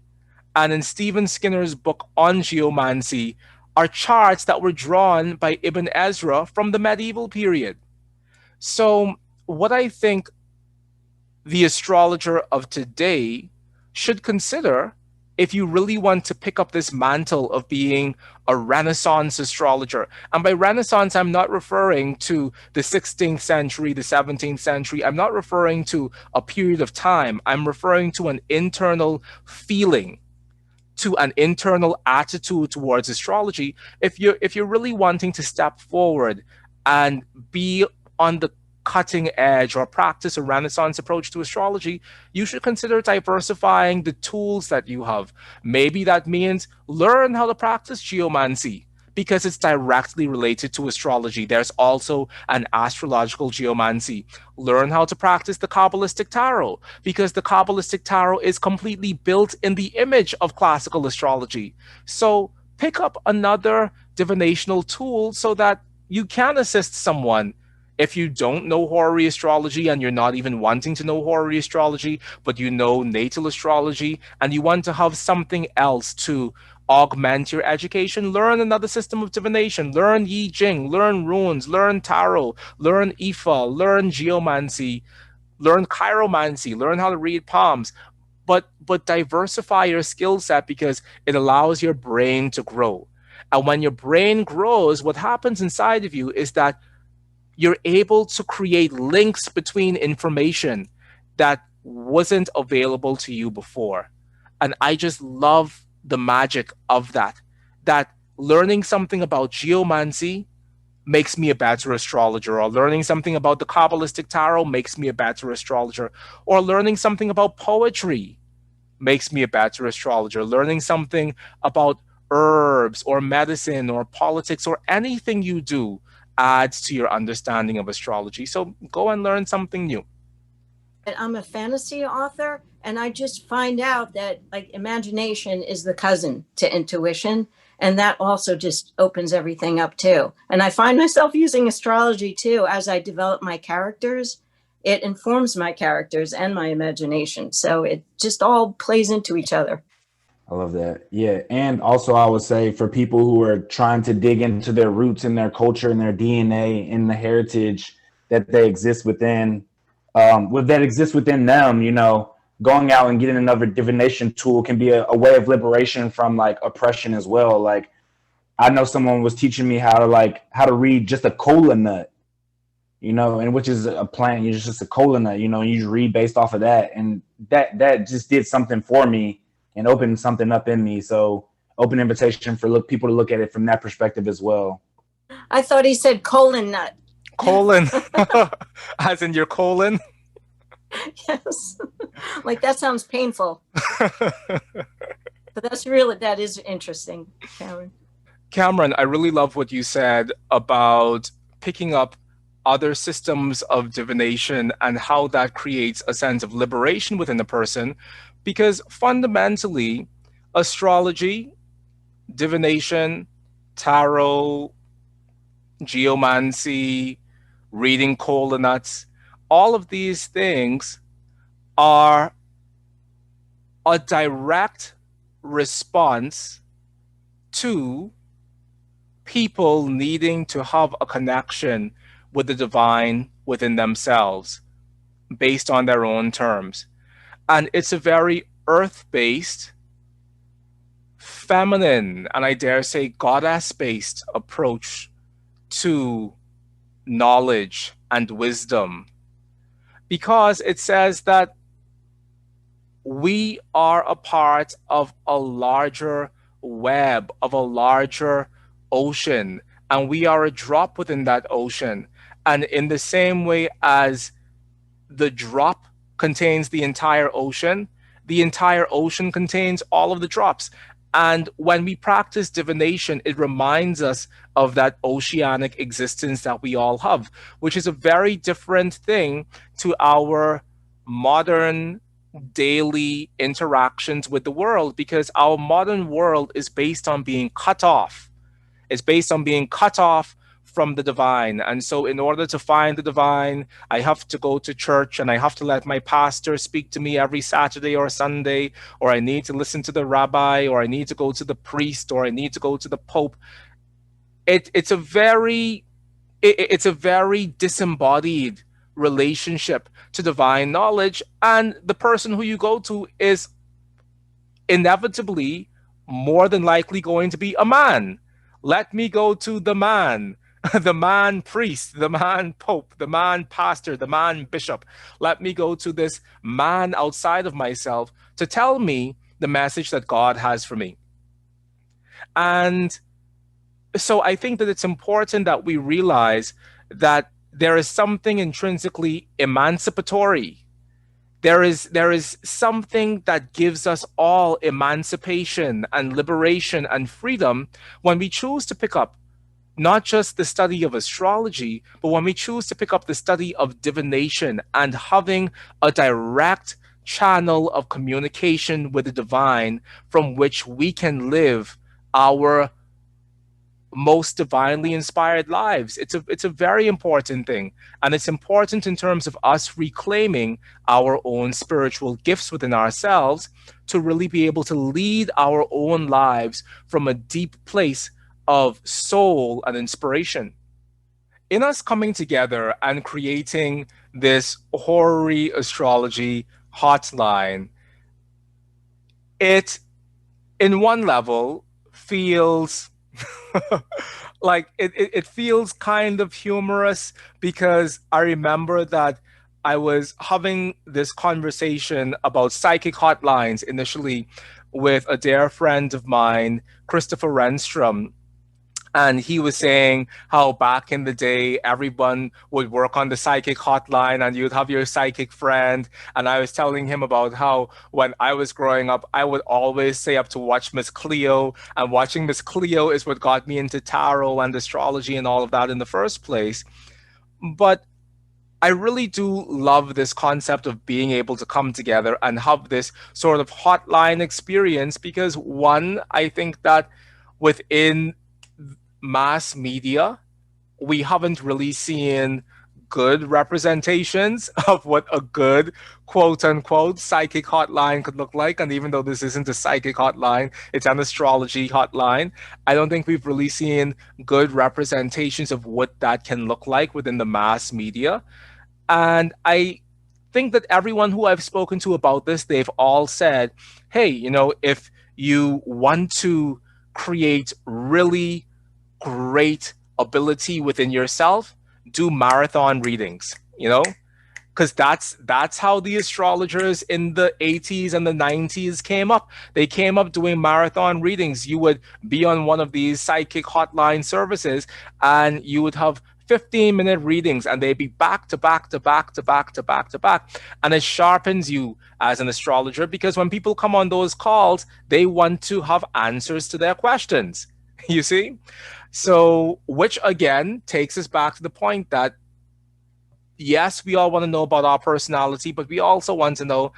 And in Stephen Skinner's book on geomancy are charts that were drawn by Ibn Ezra from the medieval period. So what I think the astrologer of today should consider, if you really want to pick up this mantle of being a Renaissance astrologer, and by Renaissance, I'm not referring to the 16th century, the 17th century. I'm not referring to a period of time. I'm referring to an internal feeling, to an internal attitude towards astrology. If you're really wanting to step forward and be on the cutting edge or practice a Renaissance approach to astrology, you should consider diversifying the tools that you have. Maybe that means learn how to practice geomancy, because it's directly related to astrology. There's also an astrological geomancy. Learn how to practice the Kabbalistic tarot, because the Kabbalistic tarot is completely built in the image of classical astrology. So pick up another divinational tool so that you can assist someone. If you don't know horary astrology, and you're not even wanting to know horary astrology, but you know natal astrology, and you want to have something else to augment your education, learn another system of divination. Learn I Ching, learn runes, learn tarot, learn Ifa, learn geomancy, learn chiromancy, learn how to read palms. But diversify your skill set, because it allows your brain to grow. And when your brain grows, what happens inside of you is that you're able to create links between information that wasn't available to you before. And I just love the magic of that learning something about geomancy makes me a better astrologer, or learning something about the Kabbalistic tarot makes me a better astrologer, or learning something about poetry makes me a better astrologer, learning something about herbs or medicine or politics or anything you do adds to your understanding of astrology. So go and learn something new. I'm a fantasy author, and I just find out that like imagination is the cousin to intuition, and that also just opens everything up too. And I find myself using astrology too as I develop my characters. It informs my characters and my imagination, so it just all plays into each other. I love that. Yeah. And also, I would say for people who are trying to dig into their roots and their culture and their DNA and the heritage that they exist within, that exists within them, you know, going out and getting another divination tool can be a way of liberation from like oppression as well. Like, I know someone was teaching me how to read just a cola nut, you know, and which is a plant, it's just a cola nut, you know, and you just read based off of that. And that just did something for me and opened something up in me. So open invitation for people to look at it from that perspective as well. I thought he said colon nut. Colon, as in your colon? Yes. Like that sounds painful. But that is interesting, Cameron. Cameron, I really love what you said about picking up other systems of divination and how that creates a sense of liberation within a person, because fundamentally, astrology, divination, tarot, geomancy, reading cola nuts, all of these things are a direct response to people needing to have a connection with the divine within themselves based on their own terms. And it's a very earth-based, feminine, and I dare say goddess-based approach to knowledge and wisdom, because it says that we are a part of a larger web, of a larger ocean, and we are a drop within that ocean. And in the same way as the drop contains the entire ocean contains all of the drops. And when we practice divination, it reminds us of that oceanic existence that we all have, which is a very different thing to our modern daily interactions with the world, because our modern world is based on being cut off. It's based on being cut off from the divine. And so in order to find the divine, I have to go to church and I have to let my pastor speak to me every Saturday or Sunday, or I need to listen to the rabbi, or I need to go to the priest, or I need to go to the pope. It's a very disembodied relationship to divine knowledge, and the person who you go to is inevitably more than likely going to be a man. Let me go to the man, the man priest, the man pope, the man pastor, the man bishop. Let me go to this man outside of myself to tell me the message that God has for me. And so I think that it's important that we realize that there is something intrinsically emancipatory. There is something that gives us all emancipation and liberation and freedom when we choose to pick up not just the study of astrology, but when we choose to pick up the study of divination and having a direct channel of communication with the divine from which we can live our most divinely inspired lives. It's a very important thing. And it's important in terms of us reclaiming our own spiritual gifts within ourselves to really be able to lead our own lives from a deep place of soul and inspiration. In us coming together and creating this Horary Astrology Hotline, it, in one level, feels like it feels kind of humorous, because I remember that I was having this conversation about psychic hotlines initially with a dear friend of mine, Christopher Renstrom. And he was saying how back in the day, everyone would work on the psychic hotline and you'd have your psychic friend. And I was telling him about how when I was growing up, I would always stay up to watch Miss Cleo. And watching Miss Cleo is what got me into tarot and astrology and all of that in the first place. But I really do love this concept of being able to come together and have this sort of hotline experience because, one, I think that within mass media, we haven't really seen good representations of what a good quote unquote psychic hotline could look like. And even though this isn't a psychic hotline, it's an astrology hotline, I don't think we've really seen good representations of what that can look like within the mass media. And I think that everyone who I've spoken to about this, they've all said, hey, if you want to create really great ability within yourself, do marathon readings, because that's how the astrologers in the 80s and the 90s came up. They came up doing marathon readings. You would be on one of these psychic hotline services and you would have 15-minute readings and they'd be back to back to back to back to back to back. And it sharpens you as an astrologer because when people come on those calls, they want to have answers to their questions. You see? So, which again takes us back to the point that yes, we all want to know about our personality, but we also want to know,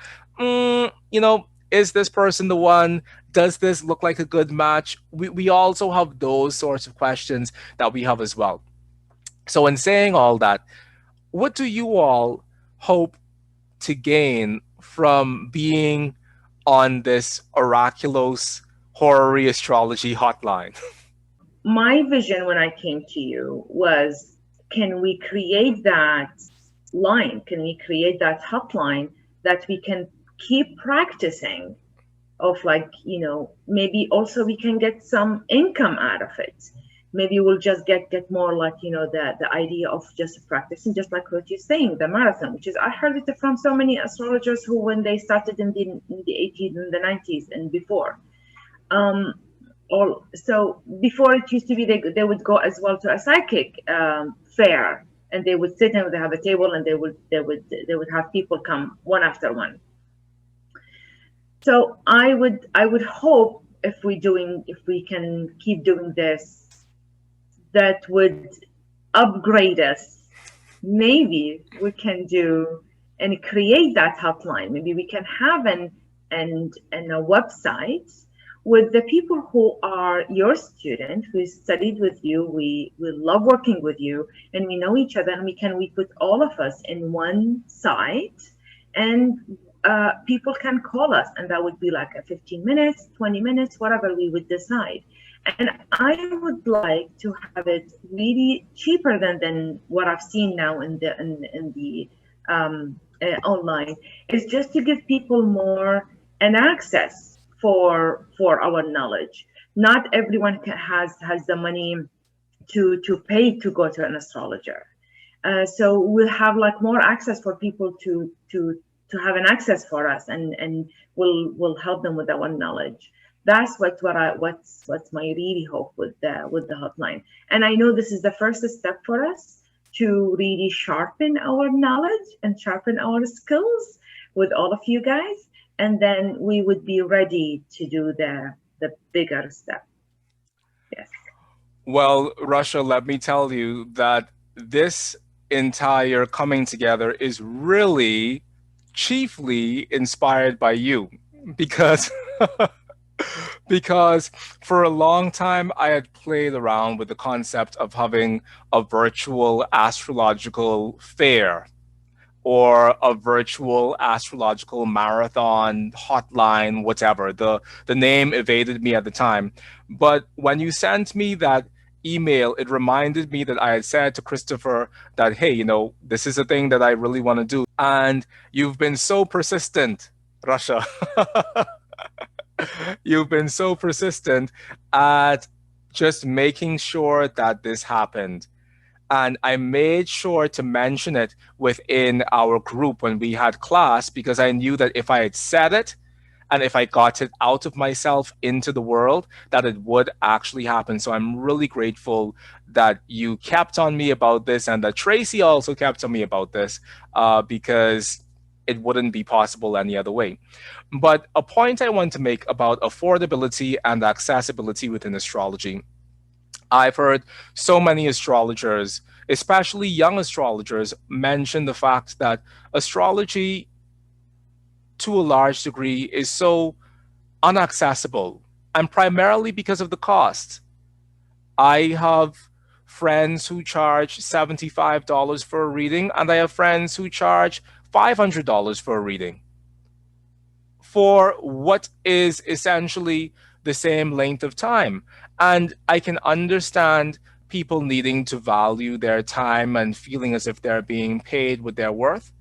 is this person the one? Does this look like a good match? We also have those sorts of questions that we have as well. So in saying all that, what do you all hope to gain from being on this Oraculos Horary Astrology Hotline? My vision when I came to you was, can we create that line? Can we create that hotline that we can keep practicing of maybe also we can get some income out of it. Maybe we'll just get more the idea of just practicing, just like what you're saying, the marathon, which is, I heard it from so many astrologers who, when they started in the 80s and the 90s and before, so before it used to be they would go as well to a psychic fair, and they would sit and they have a table and they would have people come one after one. So I would hope if we can keep doing this, that would upgrade us. Maybe we can do and create that hotline. Maybe we can have a website with the people who are your student, who studied with you. We love working with you and we know each other, and we put all of us in one site, and people can call us, and that would be like a 15 minutes, 20 minutes, whatever we would decide. And I would like to have it really cheaper than what I've seen now in the online. Is just to give people more an access for our knowledge. Not everyone has the money to pay to go to an astrologer. So we'll have more access for people to have an access for us, and we'll help them with our knowledge. That's what's my really hope with the hotline. And I know this is the first step for us to really sharpen our knowledge and sharpen our skills with all of you guys, and then we would be ready to do the bigger step. Yes. Well, Rasha, let me tell you that this entire coming together is really chiefly inspired by you, because because for a long time I had played around with the concept of having a virtual astrological fair or a virtual astrological marathon hotline, whatever. The name evaded me at the time. But when you sent me that email, it reminded me that I had said to Christopher that, hey, this is a thing that I really want to do. And you've been so persistent, Rasha. You've been so persistent at just making sure that this happened. And I made sure to mention it within our group when we had class, because I knew that if I had said it and if I got it out of myself into the world, that it would actually happen. So I'm really grateful that you kept on me about this, and that Tracey also kept on me about this, because it wouldn't be possible any other way. But a point I want to make about affordability and accessibility within astrology. I've heard so many astrologers, especially young astrologers, mention the fact that astrology, to a large degree, is so unaccessible, and primarily because of the cost. I have friends who charge $75 for a reading, and I have friends who charge $500 for a reading for what is essentially the same length of time. And I can understand people needing to value their time and feeling as if they're being paid with their worth.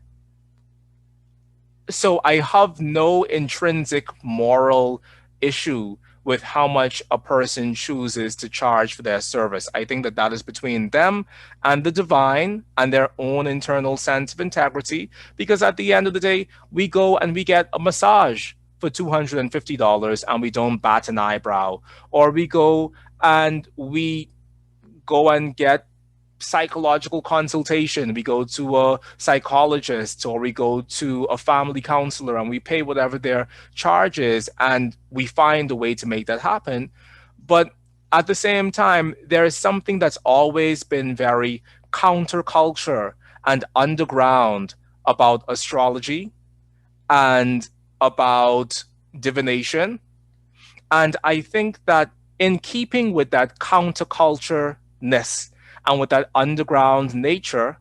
So I have no intrinsic moral issue with how much a person chooses to charge for their service. I think that that is between them and the divine and their own internal sense of integrity. Because at the end of the day, we go and we get a massage for $250 and we don't bat an eyebrow. Or we go and get psychological consultation. We go to a psychologist, or we go to a family counselor, and we pay whatever their charge is, and we find a way to make that happen. But at the same time, there is something that's always been very counterculture and underground about astrology and about divination. And I think that in keeping with that counterculture-ness and with that underground nature,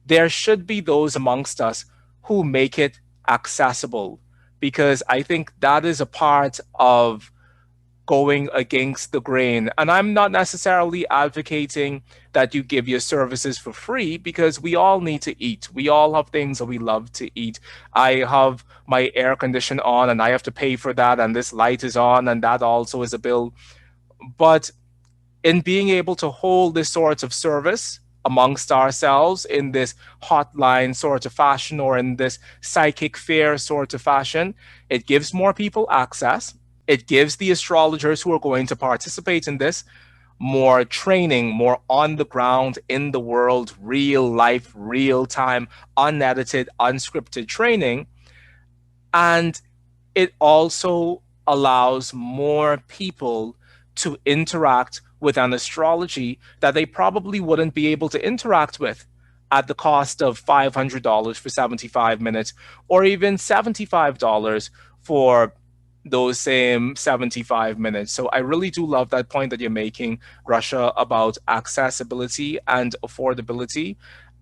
there should be those amongst us who make it accessible, because I think that is a part of going against the grain. And I'm not necessarily advocating that you give your services for free, because we all need to eat. We all have things that we love to eat. I have my air condition on and I have to pay for that, and this light is on and that also is a bill. But in being able to hold this sort of service amongst ourselves in this hotline sort of fashion, or in this psychic fair sort of fashion, it gives more people access. It gives the astrologers who are going to participate in this more training, more on the ground, in the world, real life, real time, unedited, unscripted training. And it also allows more people to interact with an astrology that they probably wouldn't be able to interact with at the cost of $500 for 75 minutes, or even $75 for those same 75 minutes. So I really do love that point that you're making, Rasha, about accessibility and affordability.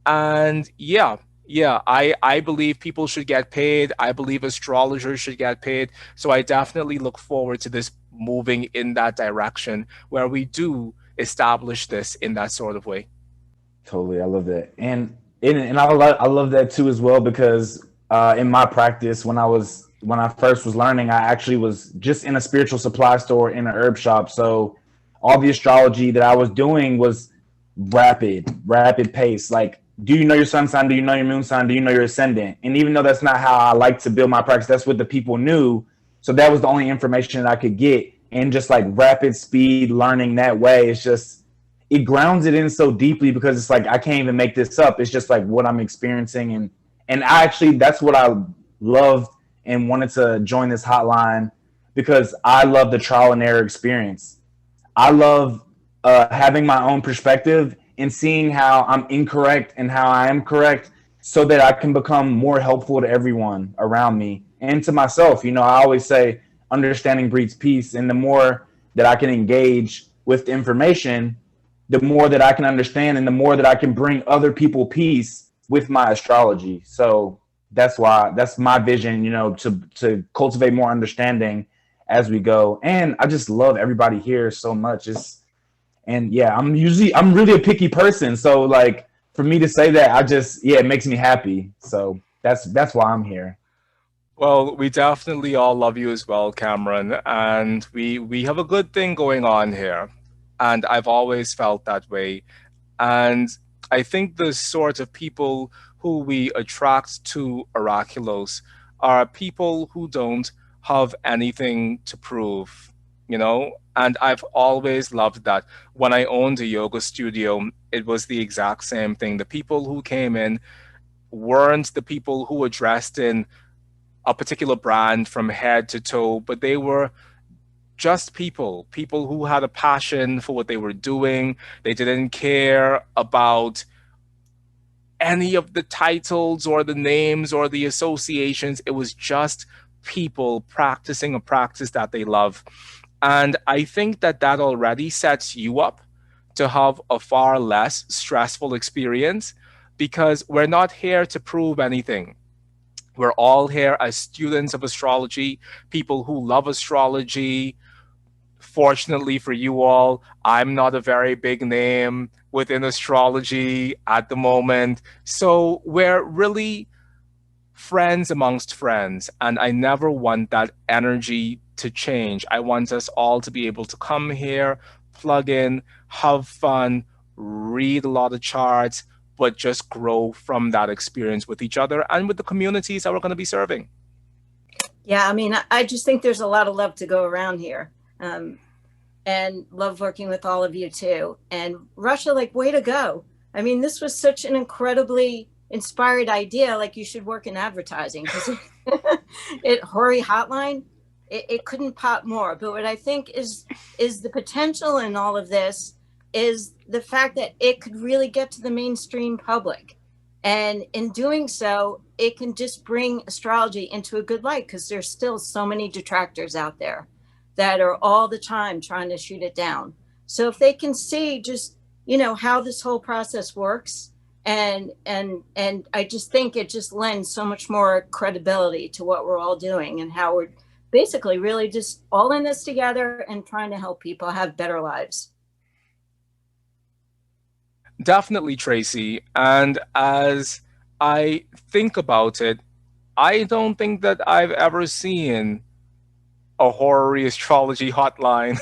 And I believe people should get paid. I believe astrologers should get paid. So I definitely look forward to this moving in that direction, where we do establish this in that sort of way. Totally, I love that, and I love that too as well, because in my practice, when I first was learning, I actually was just in a spiritual supply store in an herb shop. So all the astrology that I was doing was rapid pace. Like, do you know your sun sign? Do you know your moon sign? Do you know your ascendant? And even though that's not how I like to build my practice, that's what the people knew. So that was the only information that I could get. And just like rapid speed learning that way, it grounds it in so deeply, because it's like, I can't even make this up. It's just like what I'm experiencing. And I actually, that's what I loved and wanted to join this hotline, because I love the trial and error experience. I love having my own perspective and seeing how I'm incorrect and how I am correct, so that I can become more helpful to everyone around me and to myself. I always say understanding breeds peace. And the more that I can engage with the information, the more that I can understand, and the more that I can bring other people peace with my astrology. So that's my vision, to cultivate more understanding as we go. And I just love everybody here so much. I'm really a picky person. So like, for me to say that, it makes me happy. So that's why I'm here. Well, we definitely all love you as well, Cameron, and we have a good thing going on here. And I've always felt that way. And I think the sort of people who we attract to Oraculos are people who don't have anything to prove, you know? And I've always loved that. When I owned a yoga studio, it was the exact same thing. The people who came in weren't the people who were dressed in a particular brand from head to toe, but they were just people who had a passion for what they were doing. They didn't care about any of the titles or the names or the associations. It was just people practicing a practice that they love. And I think that that already sets you up to have a far less stressful experience, because we're not here to prove anything. We're all here as students of astrology, people who love astrology. Fortunately for you all, I'm not a very big name within astrology at the moment. So we're really friends amongst friends. And I never want that energy to change. I want us all to be able to come here, plug in, have fun, read a lot of charts, but just grow from that experience with each other and with the communities that we're going to be serving. Yeah, I mean, I just think there's a lot of love to go around here. And love working with all of you too. And Rasha, like, way to go. I mean, this was such an incredibly inspired idea. Like, you should work in advertising, because it Horary Hotline, it couldn't pop more. But what I think is the potential in all of this is the fact that it could really get to the mainstream public. And in doing so, it can just bring astrology into a good light, because there's still so many detractors out there that are all the time trying to shoot it down. So if they can see just, how this whole process works, and I just think it just lends so much more credibility to what we're all doing, and how we're basically really just all in this together and trying to help people have better lives. Definitely, Tracy. And as I think about it, I don't think that I've ever seen a Horary Astrology Hotline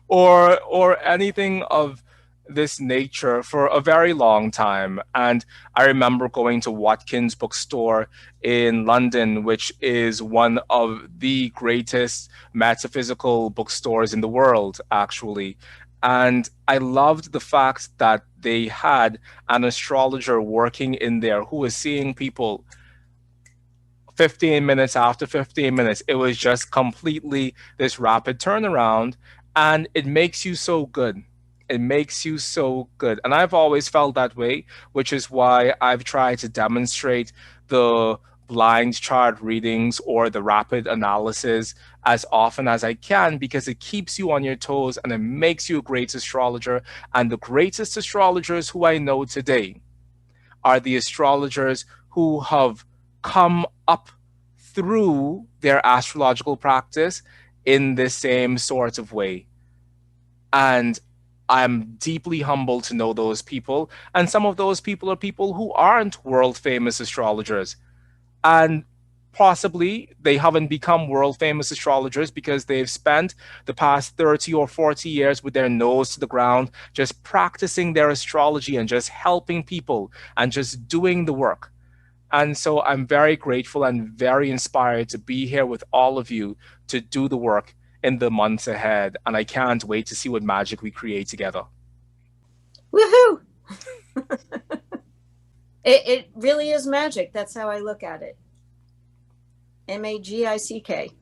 or anything of this nature for a very long time. And I remember going to Watkins bookstore in London, which is one of the greatest metaphysical bookstores in the world, actually. And I loved the fact that they had an astrologer working in there who was seeing people 15 minutes after 15 minutes. It was just completely this rapid turnaround, and it makes you so good. It makes you so good. And I've always felt that way, which is why I've tried to demonstrate the blind chart readings or the rapid analysis as often as I can, because it keeps you on your toes and it makes you a great astrologer. And the greatest astrologers who I know today are the astrologers who have come up through their astrological practice in the same sort of way. And I'm deeply humbled to know those people. And some of those people are people who aren't world famous astrologers. And possibly they haven't become world famous astrologers because they've spent the past 30 or 40 years with their nose to the ground, just practicing their astrology and just helping people and just doing the work. And so I'm very grateful and very inspired to be here with all of you to do the work in the months ahead. And I can't wait to see what magic we create together. Woohoo! It really is magic. That's how I look at it. MAGICK.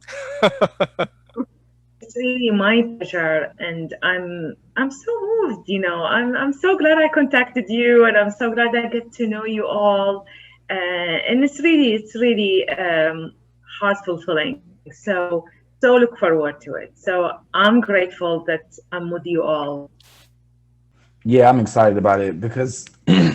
It's really my pleasure, and I'm so moved. I'm so glad I contacted you, and I'm so glad I get to know you all. And it's really heart fulfilling. So look forward to it. So I'm grateful that I'm with you all. Yeah, I'm excited about it because,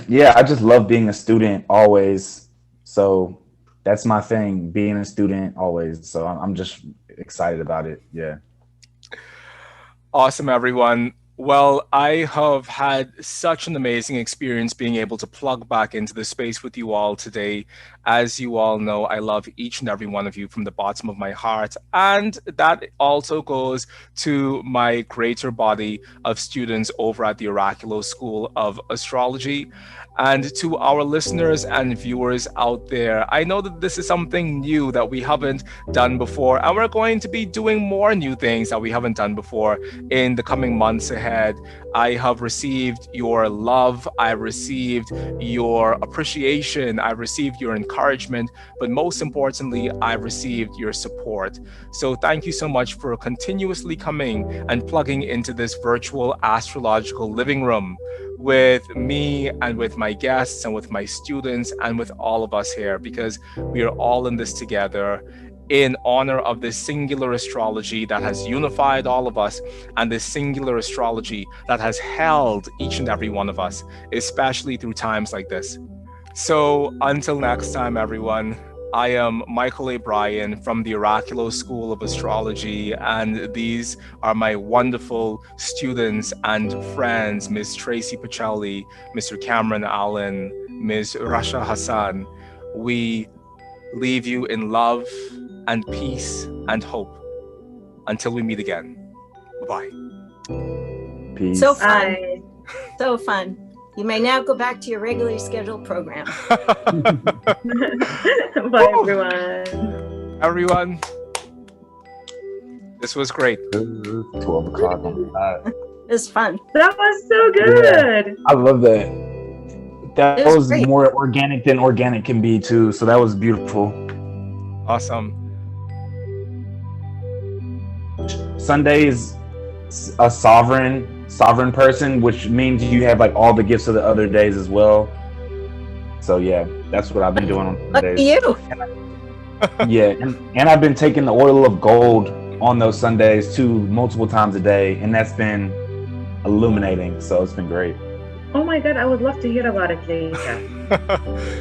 yeah, I just love being a student always. So that's my thing, being a student always. So I'm just excited about it. Yeah. Awesome, everyone. Well, I have had such an amazing experience being able to plug back into the space with you all today. As you all know, I love each and every one of you from the bottom of my heart. And that also goes to my greater body of students over at the Oraculos School of Astrology. And to our listeners and viewers out there, I know that this is something new that we haven't done before, and we're going to be doing more new things that we haven't done before in the coming months ahead. I have received your love, I received your appreciation, I received your encouragement, but most importantly, I received your support. So thank you so much for continuously coming and plugging into this virtual astrological living room with me and with my guests and with my students and with all of us here, because we are all in this together in honor of this singular astrology that has unified all of us, and this singular astrology that has held each and every one of us, especially through times like this. So until next time, everyone, I am Mychal Bryan from the Oraculos School of Astrology, and these are my wonderful students and friends, Ms. Tracey Pacelli, Mr. Cameron Allen, Ms. Rasha Hasan. We leave you in love and peace and hope until we meet again. Bye-bye. Peace. So fun. Bye. So fun. You may now go back to your regularly scheduled program. Bye, everyone. Everyone, this was great. 12 o'clock on the dot. It was fun. That was so good. I love that. That It was was great. more organic than organic can be too. So that was beautiful. Awesome. Sunday is a sovereign person, which means you have like all the gifts of the other days as well. So yeah, that's what I've been doing on Lucky Sundays. you. Yeah, and I've been taking the oil of gold on those Sundays too, multiple times a day, and that's been illuminating. So it's been great. Oh my God, I would love to hear about it later.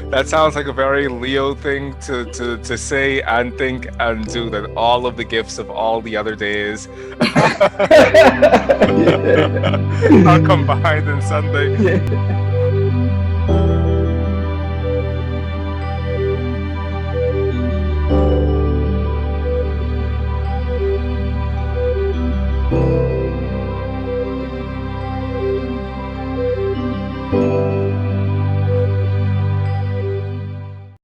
That sounds like a very Leo thing to say and think and do, that all of the gifts of all the other days are combined in Sunday.